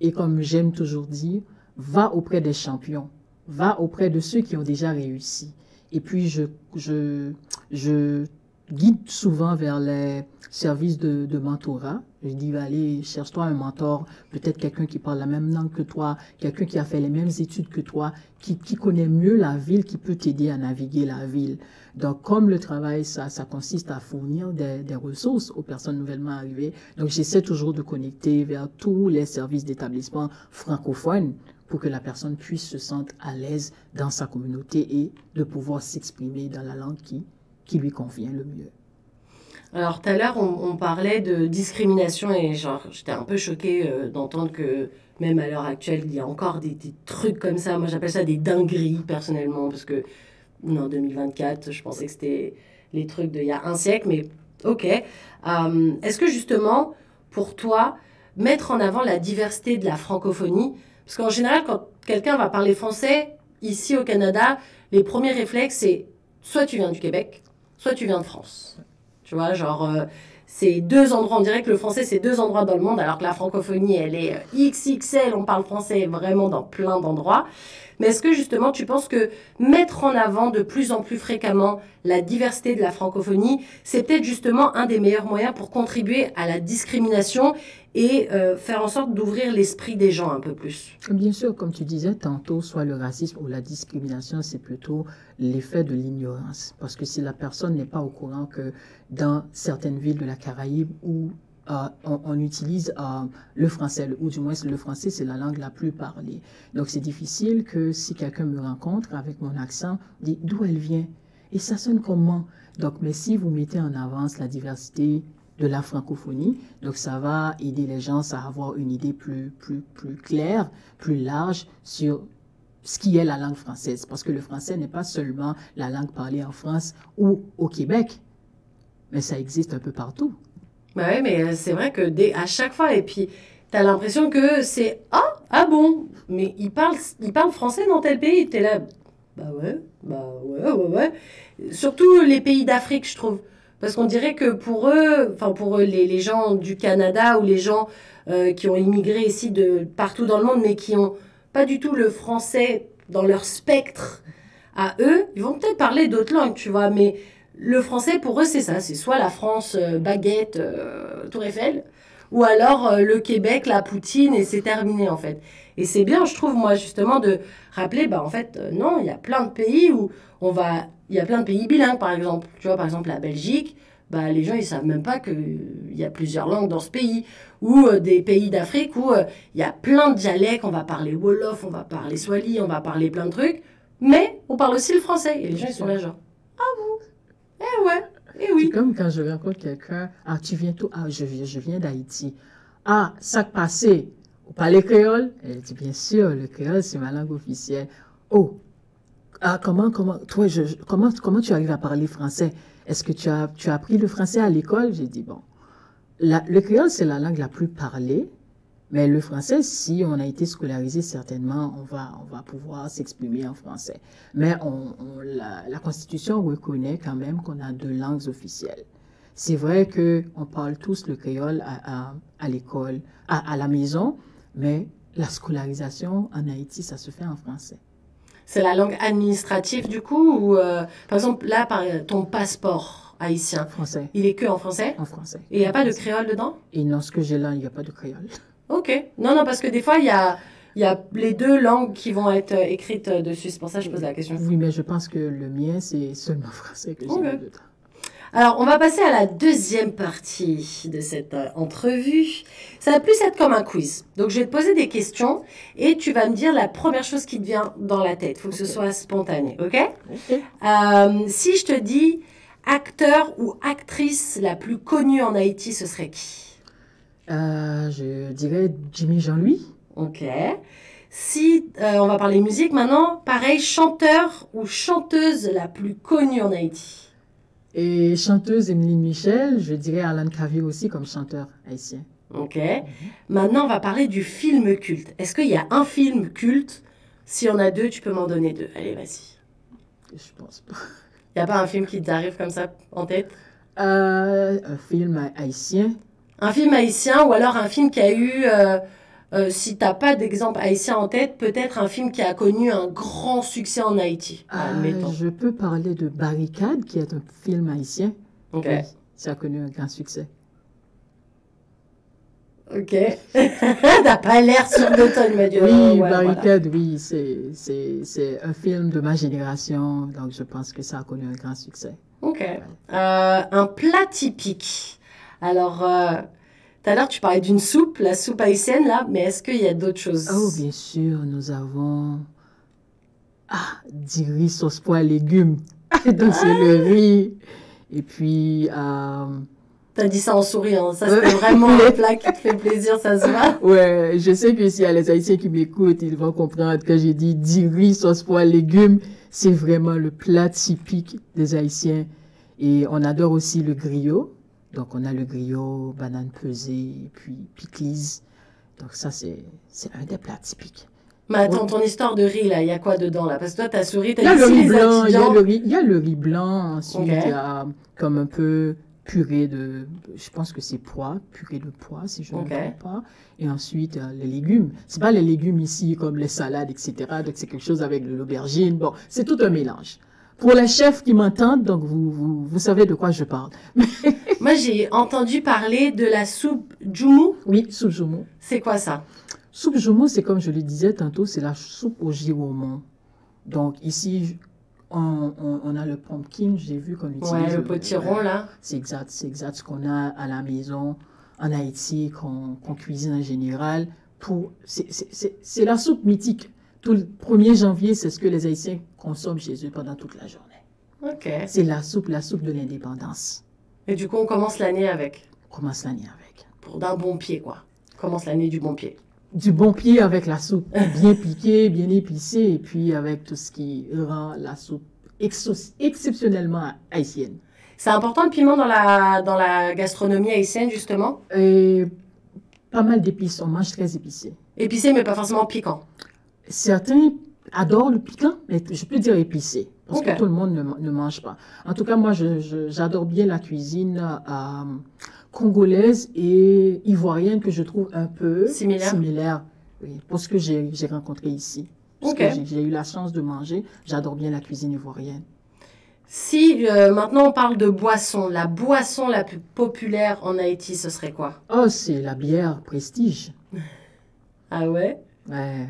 C: Et comme j'aime toujours dire, va auprès des champions, va auprès de ceux qui ont déjà réussi. Et puis, je guide souvent vers les services de mentorat. Je dis, allez, cherche-toi un mentor, peut-être quelqu'un qui parle la même langue que toi, quelqu'un qui a fait les mêmes études que toi, qui connaît mieux la ville, qui peut t'aider à naviguer la ville. Donc, comme le travail, ça consiste à fournir des ressources aux personnes nouvellement arrivées, donc j'essaie toujours de connecter vers tous les services d'établissement francophones pour que la personne puisse se sentir à l'aise dans sa communauté et de pouvoir s'exprimer dans la langue qui lui convient le mieux.
B: Alors, tout à l'heure, on parlait de discrimination et j'étais un peu choquée d'entendre que même à l'heure actuelle, il y a encore des trucs comme ça. Moi, j'appelle ça des dingueries, personnellement, parce que, en 2024, je pensais que c'était les trucs d'il y a un siècle, mais ok. Est-ce que, justement, pour toi, mettre en avant la diversité de la francophonie, parce qu'en général, quand quelqu'un va parler français, ici au Canada, les premiers réflexes, c'est soit tu viens du Québec, soit tu viens de France. Tu vois, c'est deux endroits, on dirait que le français, c'est deux endroits dans le monde, alors que la francophonie, elle est XXL, on parle français vraiment dans plein d'endroits. Mais est-ce que justement, tu penses que mettre en avant de plus en plus fréquemment la diversité de la francophonie, c'est peut-être justement un des meilleurs moyens pour contribuer à la discrimination et faire en sorte d'ouvrir l'esprit des gens un peu plus?
C: Bien sûr, comme tu disais tantôt, soit le racisme ou la discrimination, c'est plutôt l'effet de l'ignorance. Parce que si la personne n'est pas au courant que dans certaines villes de la Caraïbe où on utilise le français, ou du moins le français, c'est la langue la plus parlée. Donc c'est difficile que si quelqu'un me rencontre avec mon accent, dit d'où elle vient et ça sonne comment. Donc, mais si vous mettez en avance la diversité de la francophonie, donc ça va aider les gens à avoir une idée plus claire, plus large sur ce qui est la langue française. Parce que le français n'est pas seulement la langue parlée en France ou au Québec, mais ça existe un peu partout.
B: Bah ouais, mais c'est vrai que à chaque fois, et puis t'as l'impression que c'est ah bon, mais ils parlent français dans tel pays, t'es là, bah ouais. Surtout les pays d'Afrique, je trouve. Parce qu'on dirait que pour eux, les gens du Canada ou les gens qui ont immigré ici de partout dans le monde, mais qui n'ont pas du tout le français dans leur spectre à eux, ils vont peut-être parler d'autres langues, tu vois, mais le français, pour eux, c'est ça. C'est soit la France, baguette, Tour Eiffel, ou alors le Québec, la poutine, et c'est terminé, en fait. Et c'est bien, je trouve, moi, justement, de rappeler, en fait, non, il y a plein de pays où il y a plein de pays bilingues, par exemple. Tu vois, par exemple, la Belgique, les gens, ils savent même pas qu'il y a plusieurs langues dans ce pays. Ou des pays d'Afrique où il y a plein de dialectes. On va parler Wolof, on va parler Swahili, on va parler plein de trucs. Mais on parle aussi le français. Et les gens, ils sont là genre, ah bon? Eh ouais, eh oui.
C: C'est comme quand je rencontre quelqu'un, tu viens tout, je viens d'Haïti. Ah, sac passé, vous parlez créole? Elle dit, bien sûr, le créole, c'est ma langue officielle. Oh, comment tu arrives à parler français? Est-ce que tu as appris le français à l'école? J'ai dit, bon, le créole, c'est la langue la plus parlée, mais le français, si on a été scolarisé, certainement, on va pouvoir s'exprimer en français. Mais la Constitution reconnaît quand même qu'on a deux langues officielles. C'est vrai qu'on parle tous le créole à l'école, à la maison, mais la scolarisation en Haïti, ça se fait en français.
B: C'est la langue administrative du coup ou par exemple là ton passeport haïtien
C: Français.
B: Il est que en français?
C: En français.
B: Et il n'y a pas de créole dedans?
C: Et non, ce que j'ai là, il n'y a pas de créole.
B: Ok. Non, parce que des fois il y a les deux langues qui vont être écrites dessus. C'est pour ça que je pose la question.
C: Oui, mais je pense que le mien, c'est seulement français que j'ai dedans.
B: Alors, on va passer à la deuxième partie de cette entrevue. Ça va plus être comme un quiz. Donc, je vais te poser des questions et tu vas me dire la première chose qui te vient dans la tête. Il faut que ce soit spontané, ok? Si je te dis acteur ou actrice la plus connue en Haïti, ce serait qui?
C: Je dirais Jimmy Jean-Louis.
B: Ok. Si on va parler musique maintenant, pareil, chanteur ou chanteuse la plus connue en Haïti?
C: Et chanteuse Emeline Michel, je dirais Alan Kavir aussi comme chanteur haïtien.
B: Ok. Maintenant, on va parler du film culte. Est-ce qu'il y a un film culte? Si on a deux, tu peux m'en donner deux. Allez, vas-y.
C: Je pense pas.
B: Il n'y a pas un film qui t'arrive comme ça en tête?
C: Un film haïtien.
B: Un film haïtien ou alors un film qui a eu, si t'as pas d'exemple haïtien en tête, peut-être un film qui a connu un grand succès en Haïti, admettons.
C: Je peux parler de Barricade, qui est un film haïtien.
B: Ok.
C: Oui, ça a connu un grand succès.
B: Ok. T'as pas l'air sûr de toi, il m'a dit.
C: Oui,
B: ouais,
C: Barricade, oui, c'est un film de ma génération, donc je pense que ça a connu un grand succès.
B: Ok. Un plat typique. Alors, tout à l'heure, tu parlais d'une soupe, la soupe haïtienne, là, mais est-ce qu'il y a d'autres choses?
C: Oh, bien sûr, nous avons du riz sauce pois légumes. Donc, c'est le riz. Et puis,
B: T'as dit ça en souriant, ça c'était vraiment un plat qui te fait plaisir, ça se voit.
C: ouais, je sais que s'il y a les Haïtiens qui m'écoutent, ils vont comprendre que j'ai dit du riz sauce pois légumes. C'est vraiment le plat typique des Haïtiens. Et on adore aussi le griot. Donc, on a le griot, banane pesée, et puis pickles. Donc, ça, c'est un des plats typiques.
B: Mais attends, ton histoire de riz, là, il y a quoi dedans, là? Parce que toi, t'as souri,
C: Il y a
B: t'as
C: le
B: dit
C: riz
B: les
C: blanc, il
B: étudiants.
C: y a le riz blanc. Ensuite,
B: Ok.
C: il y a comme un peu purée de, je pense que c'est pois, purée de pois, si je ne me
B: Ok.
C: trompe pas. Et ensuite, les légumes. C'est pas les légumes ici comme les salades, etc. Donc, c'est quelque chose avec de l'aubergine. Bon, c'est tout un mélange. Pour les chefs qui m'entendent, donc vous savez de quoi je parle.
B: Moi, j'ai entendu parler de la soupe Djoumou.
C: Oui, soupe joumou.
B: C'est quoi ça?
C: Soupe joumou, c'est comme je le disais tantôt, c'est la soupe au giromon. Donc ici, on a le pumpkin, j'ai vu qu'on utilise.
B: Ouais, le potiron, là.
C: C'est exact ce qu'on a à la maison en Haïti, qu'on cuisine en général. C'est la soupe mythique. Tout le 1er janvier, c'est ce que les Haïtiens consomment chez eux pendant toute la journée.
B: Ok.
C: C'est la soupe de l'indépendance.
B: Et du coup, on commence l'année avec.
C: On commence l'année avec.
B: Pour d'un bon pied, quoi. On commence l'année du bon pied.
C: Du bon pied avec la soupe, bien piquée, bien épicée, et puis avec tout ce qui rend la soupe exceptionnellement haïtienne.
B: C'est important le piment dans la gastronomie haïtienne, justement?
C: Et pas mal d'épices, on mange très épicé.
B: Épicé, mais pas forcément piquant.
C: Certains adorent le piquant, mais je peux dire épicé, parce
B: Ok.
C: que tout le monde ne mange pas. En tout cas, moi, j'adore bien la cuisine congolaise et ivoirienne, que je trouve un peu
B: Similaire.
C: Oui, pour ce que j'ai rencontré ici. Parce
B: Ok.
C: que j'ai eu la chance de manger, j'adore bien la cuisine ivoirienne.
B: Si maintenant on parle de boisson, la boisson la plus populaire en Haïti, ce serait quoi?
C: Oh, c'est la bière Prestige.
B: Ah ouais?
C: Ouais.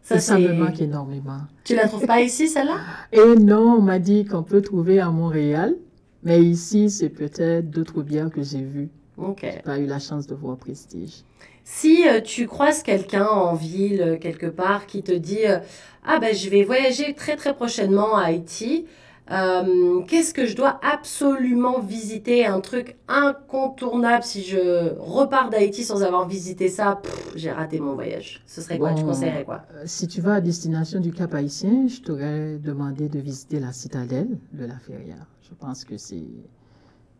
B: Ça,
C: Et ça me
B: c'est...
C: manque énormément.
B: Tu la trouves pas ici, celle-là?
C: Et non, on m'a dit qu'on peut trouver à Montréal, mais ici, c'est peut-être d'autres bières que j'ai vues.
B: Ok.
C: J'ai pas eu la chance de voir Prestige.
B: Si tu croises quelqu'un en ville, quelque part, qui te dit ah ben je vais voyager très très prochainement à Haïti, qu'est-ce que je dois absolument visiter, un truc incontournable si je repars d'Haïti sans avoir visité ça, j'ai raté mon voyage. Ce serait quoi? Tu
C: Bon,
B: conseillerais quoi?
C: Si tu vas à destination du Cap Haïtien, je t'aurais demandé de visiter la citadelle de la Ferrière. Je pense que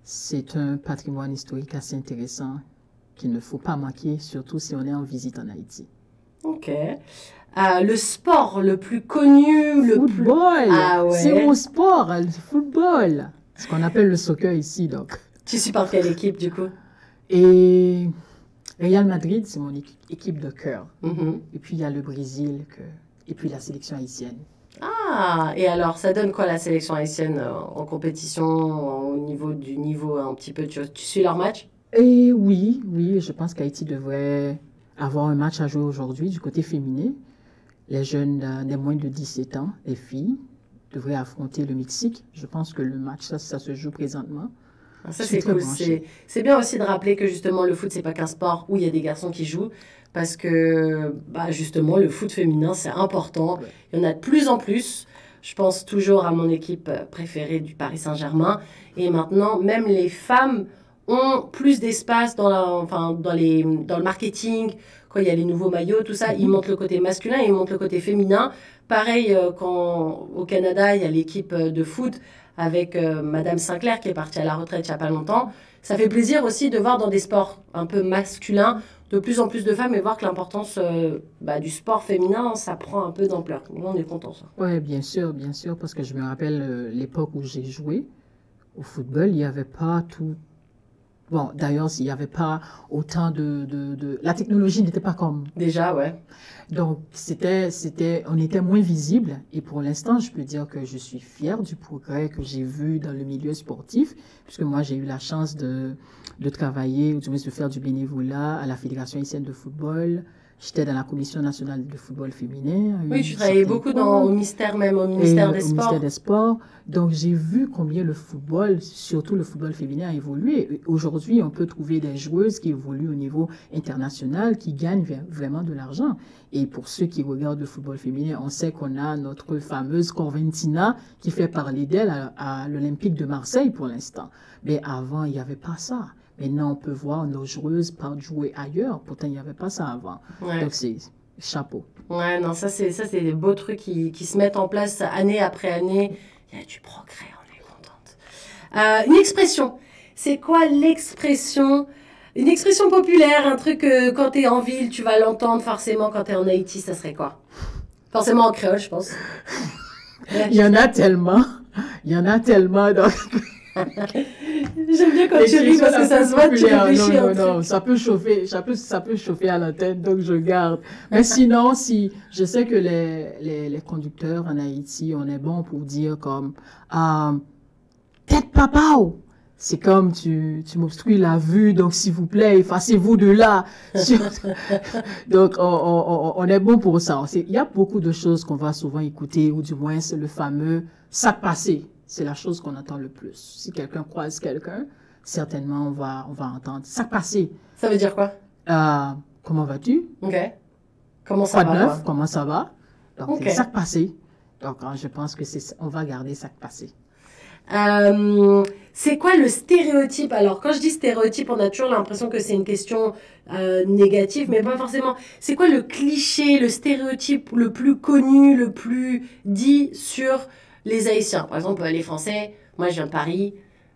C: c'est un patrimoine historique assez intéressant qu'il ne faut pas manquer, surtout si on est en visite en Haïti.
B: Ok. Le sport le plus connu, le plus...
C: Football!
B: Ah ouais.
C: C'est mon sport, le football! Ce qu'on appelle le soccer ici, donc.
B: Tu supportes quelle équipe du coup?
C: Et Real Madrid, c'est mon équipe de cœur.
B: Mhm.
C: Et puis il y a le Brésil, et puis la sélection haïtienne.
B: Ah, et alors, ça donne quoi la sélection haïtienne en compétition, au niveau du niveau un petit peu, tu suis leur match?
C: Et oui, je pense qu'Haïti devrait avoir un match à jouer aujourd'hui du côté féminin. Les jeunes des moins de 17 ans, les filles, devraient affronter le Mexique. Je pense que le match, ça se joue présentement.
B: Ah, ça,
C: Je suis
B: c'est
C: très
B: cool.
C: branchée.
B: C'est bien aussi de rappeler que justement, le foot, c'est pas qu'un sport où il y a des garçons qui jouent. Parce que, bah, justement, le foot féminin, c'est important.
C: Ouais.
B: Il y en a de plus en plus. Je pense toujours à mon équipe préférée du Paris Saint-Germain. Et maintenant, même les femmes ont plus d'espace dans le marketing, quand il y a les nouveaux maillots, tout ça, ils montrent le côté masculin et ils montrent le côté féminin. Pareil, quand au Canada, il y a l'équipe de foot avec Madame Sinclair qui est partie à la retraite il n'y a pas longtemps. Ça fait plaisir aussi de voir dans des sports un peu masculins de plus en plus de femmes et voir que l'importance du sport féminin, ça prend un peu d'ampleur. Nous, on est contents, ça.
C: Oui, bien sûr, parce que je me rappelle l'époque où j'ai joué au football, il n'y avait pas tout. Bon, d'ailleurs, il n'y avait pas autant La technologie n'était pas comme...
B: Déjà, ouais.
C: Donc, on était moins visible. Et pour l'instant, je peux dire que je suis fière du progrès que j'ai vu dans le milieu sportif, puisque moi, j'ai eu la chance de travailler, ou du moins de faire du bénévolat à la Fédération haïtienne de football. J'étais dans la Commission nationale de football féminin.
B: Oui, tu travaillais beaucoup au ministère des Sports.
C: Au ministère des Sports. Donc, j'ai vu combien le football, surtout le football féminin, a évolué. Aujourd'hui, on peut trouver des joueuses qui évoluent au niveau international, qui gagnent vraiment de l'argent. Et pour ceux qui regardent le football féminin, on sait qu'on a notre fameuse Corventina qui fait parler d'elle à l'Olympique de Marseille pour l'instant. Mais avant, il n'y avait pas ça. Maintenant, on peut voir nos joueuses partent jouer ailleurs. Pourtant, il n'y avait pas ça avant. Ouais. Donc, c'est chapeau.
B: Ouais, non, ça, c'est des beaux trucs qui se mettent en place année après année. Il y a du progrès, on est contente. Une expression. C'est quoi l'expression? Une expression populaire, un truc que quand tu es en ville, tu vas l'entendre forcément. Quand tu es en Haïti, ça serait quoi? Forcément en créole, je pense.
C: Il y en a tellement. Donc...
B: J'aime bien quand tu ris parce que ça se voit, tu réfléchis.
C: Non, ça peut chauffer à l'antenne, donc je garde. Mais sinon, je sais que les conducteurs en Haïti, on est bon pour dire comme tête papa. C'est comme tu m'obstrues la vue, donc s'il vous plaît, effacez-vous de là. Donc on est bon pour ça. Il y a beaucoup de choses qu'on va souvent écouter, ou du moins c'est le fameux sac passé. C'est la chose qu'on entend le plus. Si quelqu'un croise quelqu'un, certainement on va entendre sac passé.
B: Ça veut dire quoi?
C: Comment vas-tu?
B: Ok. Comment ça va?
C: Neuf, comment ça va? Donc c'est sac passé. Donc je pense que on va garder sac passé.
B: C'est quoi le stéréotype? Alors quand je dis stéréotype, on a toujours l'impression que c'est une question négative, mais pas forcément. C'est quoi le cliché, le stéréotype le plus connu, le plus dit sur les Haïtiens? Par exemple, les Français, moi je viens de Paris,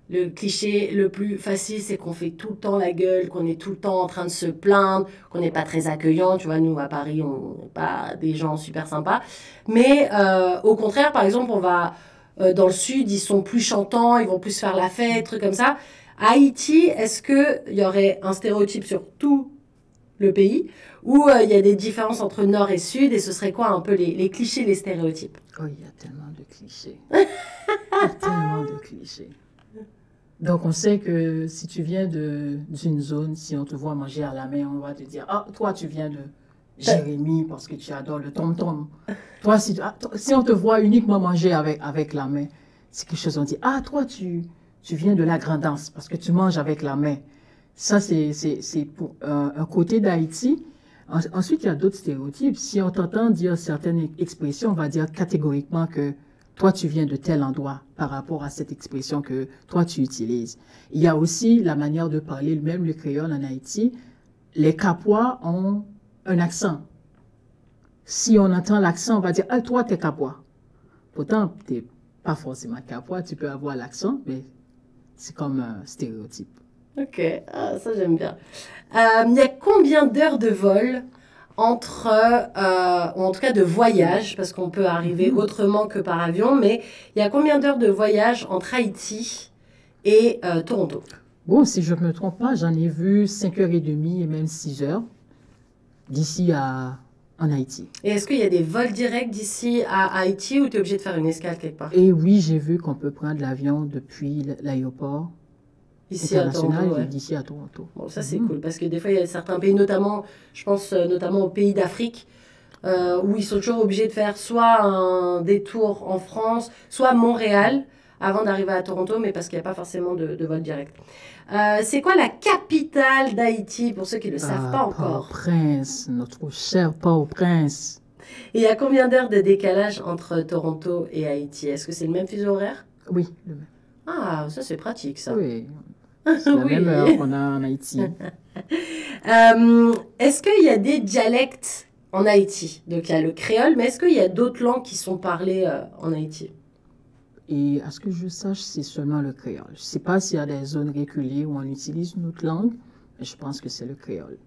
B: le cliché le plus facile, c'est qu'on fait tout le temps la gueule, qu'on est tout le temps en train de se plaindre, qu'on n'est pas très accueillant. Tu vois, nous à Paris, on n'est pas des gens super sympas. Mais au contraire, par exemple, on va dans le sud, ils sont plus chantants, ils vont plus faire la fête, trucs comme ça. À Haïti, est-ce qu'il y aurait un stéréotype sur tout le pays, ou il y a des différences entre nord et sud, et ce serait quoi un peu les clichés, les stéréotypes?
C: Oh, il y a tellement de clichés. Il y a tellement de clichés. Donc, on sait que si tu viens d'une zone, si on te voit manger à la main, on va te dire, ah, toi, tu viens de Jérémy parce que tu adores le tom-tom. Toi, si on te voit uniquement manger avec la main, c'est quelque chose, on dit, ah, toi, tu viens de la grandance parce que tu manges avec la main. Ça, c'est pour un côté d'Haïti. Ensuite, il y a d'autres stéréotypes. Si on t'entend dire certaines expressions, on va dire catégoriquement que toi, tu viens de tel endroit par rapport à cette expression que toi, tu utilises. Il y a aussi la manière de parler, même le créole en Haïti. Les Capois ont un accent. Si on entend l'accent, on va dire, ah, toi, t'es Capois. Pourtant, t'es pas forcément Capois, tu peux avoir l'accent, mais c'est comme un stéréotype.
B: Ok, ça j'aime bien. Il y a combien d'heures de vol ou en tout cas de voyage, parce qu'on peut arriver autrement que par avion, mais il y a combien d'heures de voyage entre Haïti et Toronto?
C: Bon, si je ne me trompe pas, j'en ai vu 5h30 et même 6h d'ici en Haïti.
B: Et est-ce qu'il y a des vols directs d'ici à Haïti ou tu es obligé de faire une escale quelque part?
C: Et oui, j'ai vu qu'on peut prendre l'avion depuis l'aéroport international d'ici à Toronto.
B: Bon, ça c'est cool, parce que des fois, il y a certains pays, notamment, je pense notamment aux pays d'Afrique, où ils sont toujours obligés de faire soit un détour en France, soit Montréal, avant d'arriver à Toronto, mais parce qu'il n'y a pas forcément de vol direct. C'est quoi la capitale d'Haïti, pour ceux qui ne le savent pas encore?
C: Port-au-Prince, notre cher Port-au-Prince.
B: Et il y a combien d'heures de décalage entre Toronto et Haïti? Est-ce que c'est le même fuseau horaire?
C: Oui, le même.
B: Ah, ça c'est pratique ça.
C: Oui. C'est la
B: Oui.
C: même heure qu'on a en Haïti.
B: Est-ce qu'il y a des dialectes en Haïti? Donc il y a le créole, mais est-ce qu'il y a d'autres langues qui sont parlées en Haïti?
C: Et à ce que je sache, c'est seulement le créole. Je ne sais pas s'il y a des zones reculées où on utilise une autre langue, mais je pense que c'est le créole.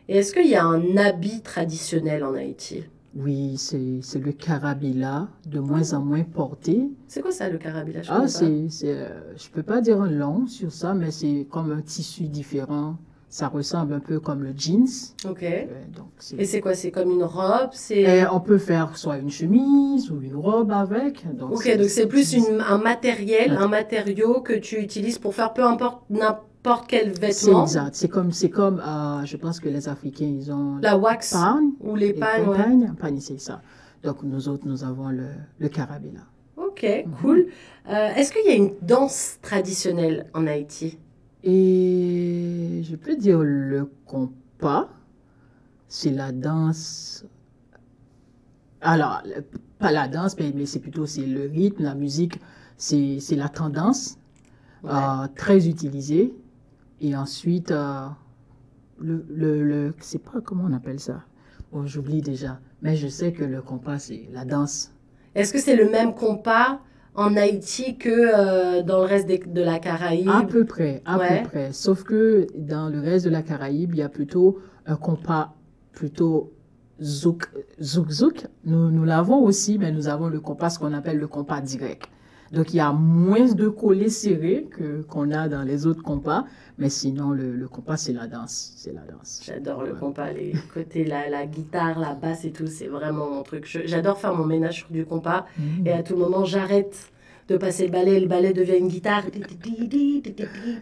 B: Et est-ce qu'il y a un habit traditionnel en Haïti?
C: Oui, c'est le carabila, de moins en moins porté.
B: C'est quoi ça, le carabila? Je
C: Ah,
B: connais
C: je peux pas dire un long sur ça, mais c'est comme un tissu différent. Ça ressemble un peu comme le jeans.
B: pas. Ok.
C: Donc
B: Et c'est quoi? C'est comme une robe?
C: Et on peut faire soit une chemise ou une robe avec.
B: Ok, donc c'est plus un matériel, un matériau que tu utilises pour faire peu importe n'importe quel
C: C'est
B: vêtement.
C: exact. C'est comme je pense que les Africains, ils ont
B: La wax
C: pagne.
B: ou les pagnes, ouais.
C: Pagne, c'est ça. Donc nous autres, nous avons le carabina.
B: Ok, cool. Est-ce qu'il y a une danse traditionnelle en Haïti?
C: Et je peux dire le compas, c'est la danse. Alors, pas la danse, mais c'est plutôt c'est le rythme, la musique, c'est la tendance
B: Ouais.
C: très utilisée. Et ensuite, c'est pas comment on appelle ça. Bon, j'oublie déjà. Mais je sais que le compas, c'est la danse.
B: Est-ce que c'est le même compas en Haïti que dans le reste de la Caraïbe?
C: À peu près, à
B: Ouais.
C: peu près. Sauf que dans le reste de la Caraïbe, il y a plutôt un compas plutôt zouk. Nous l'avons aussi, mais nous avons le compas, ce qu'on appelle le compas direct. Donc, il y a moins de collets serrés qu'on a dans les autres compas, mais sinon, le compas, c'est la danse. C'est la danse.
B: J'adore le
C: Ouais.
B: compas, les côtés, la guitare, la basse et tout, c'est vraiment mon truc. J'adore faire mon ménage sur du compas et à tout moment, j'arrête de passer le ballet devient une guitare.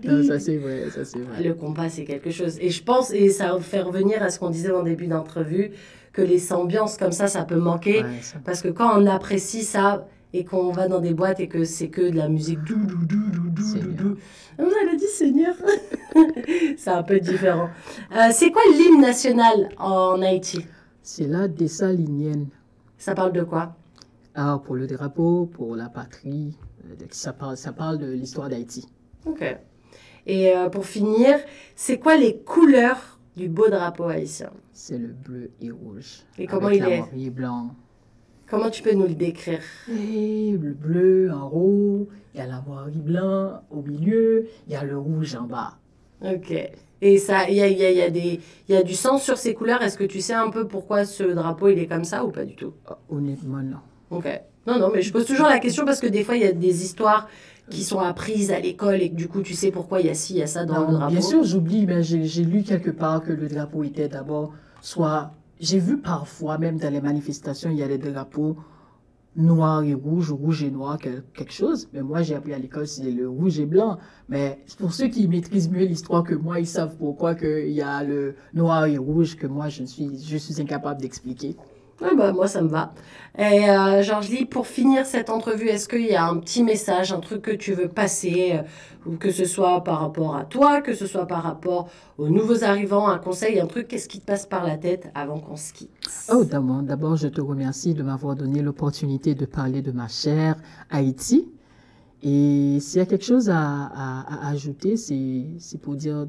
C: Non, ça, c'est vrai, ça, c'est vrai.
B: Le compas, c'est quelque chose. Et je pense, et ça fait revenir à ce qu'on disait en début d'entrevue, que les ambiances comme ça peut manquer.
C: Ouais, ça-
B: Parce que quand on apprécie ça et qu'on va dans des boîtes et que c'est que de la musique
C: Seigneur.
B: Vous avez dit Seigneur. C'est un peu différent. C'est quoi l'hymne national en Haïti?
C: C'est la dessalinienne.
B: Ça parle de quoi?
C: Ah, pour le drapeau, pour la patrie, ça parle de l'histoire d'Haïti.
B: Ok. Et pour finir, c'est quoi les couleurs du beau drapeau haïtien?
C: C'est le bleu et rouge.
B: Et comment
C: avec
B: il
C: la
B: est?
C: moirier blanc.
B: Comment tu peux nous le décrire?
C: Et le bleu en haut, il y a la moirie blanc au milieu, il y a le rouge en bas.
B: Ok. Et ça, il y a du sens sur ces couleurs. Est-ce que tu sais un peu pourquoi ce drapeau il est comme ça ou pas du tout?
C: Ah, honnêtement, non.
B: Ok. Non, mais je pose toujours la question parce que des fois il y a des histoires qui sont apprises à l'école et que du coup tu sais pourquoi il y a ci, il y a ça dans
C: Non,
B: le drapeau.
C: bien sûr, j'oublie, mais j'ai lu quelque part que le drapeau était d'abord soit. J'ai vu parfois, même dans les manifestations, il y a des drapeaux noirs et rouges, ou rouge et noir, quelque chose. Mais moi, j'ai appris à l'école, c'est le rouge et blanc. Mais pour ceux qui maîtrisent mieux l'histoire que moi, ils savent pourquoi il y a le noir et rouge que moi, je suis incapable d'expliquer.
B: Ouais, bah, moi, ça me va. Et Georges-Ly, pour finir cette entrevue, est-ce qu'il y a un petit message, un truc que tu veux passer, ou que ce soit par rapport à toi, que ce soit par rapport aux nouveaux arrivants, un conseil, un truc, qu'est-ce qui te passe par la tête avant qu'on se quitte?
C: Oh, d'abord, je te remercie de m'avoir donné l'opportunité de parler de ma chère Haïti. Et s'il y a quelque chose à ajouter, c'est pour dire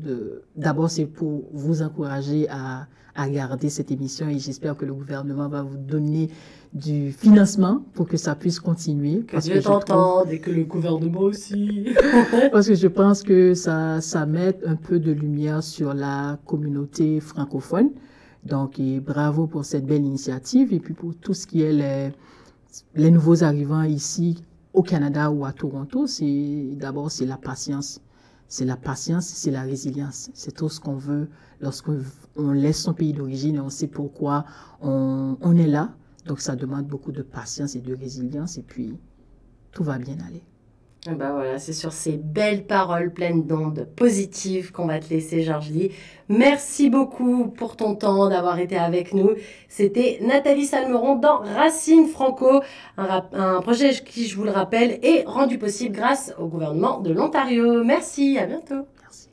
C: d'abord, c'est pour vous encourager à garder cette émission et j'espère que le gouvernement va vous donner du financement pour que ça puisse continuer.
B: Que Dieu t'entende et que le gouvernement aussi.
C: Parce que je pense que ça met un peu de lumière sur la communauté francophone. Donc, et bravo pour cette belle initiative et puis pour tout ce qui est les nouveaux arrivants ici au Canada ou à Toronto, d'abord c'est la patience. C'est la patience, c'est la résilience. C'est tout ce qu'on veut lorsqu'on laisse son pays d'origine et on sait pourquoi on est là. Donc ça demande beaucoup de patience et de résilience et puis tout va bien aller.
B: Et ben voilà, c'est sur ces belles paroles pleines d'ondes positives qu'on va te laisser, Georges-Ly. Merci beaucoup pour ton temps, d'avoir été avec nous. C'était Nathalie Salmeron dans Racine Franco, un projet qui, je vous le rappelle, est rendu possible grâce au gouvernement de l'Ontario. Merci, à bientôt.
C: Merci.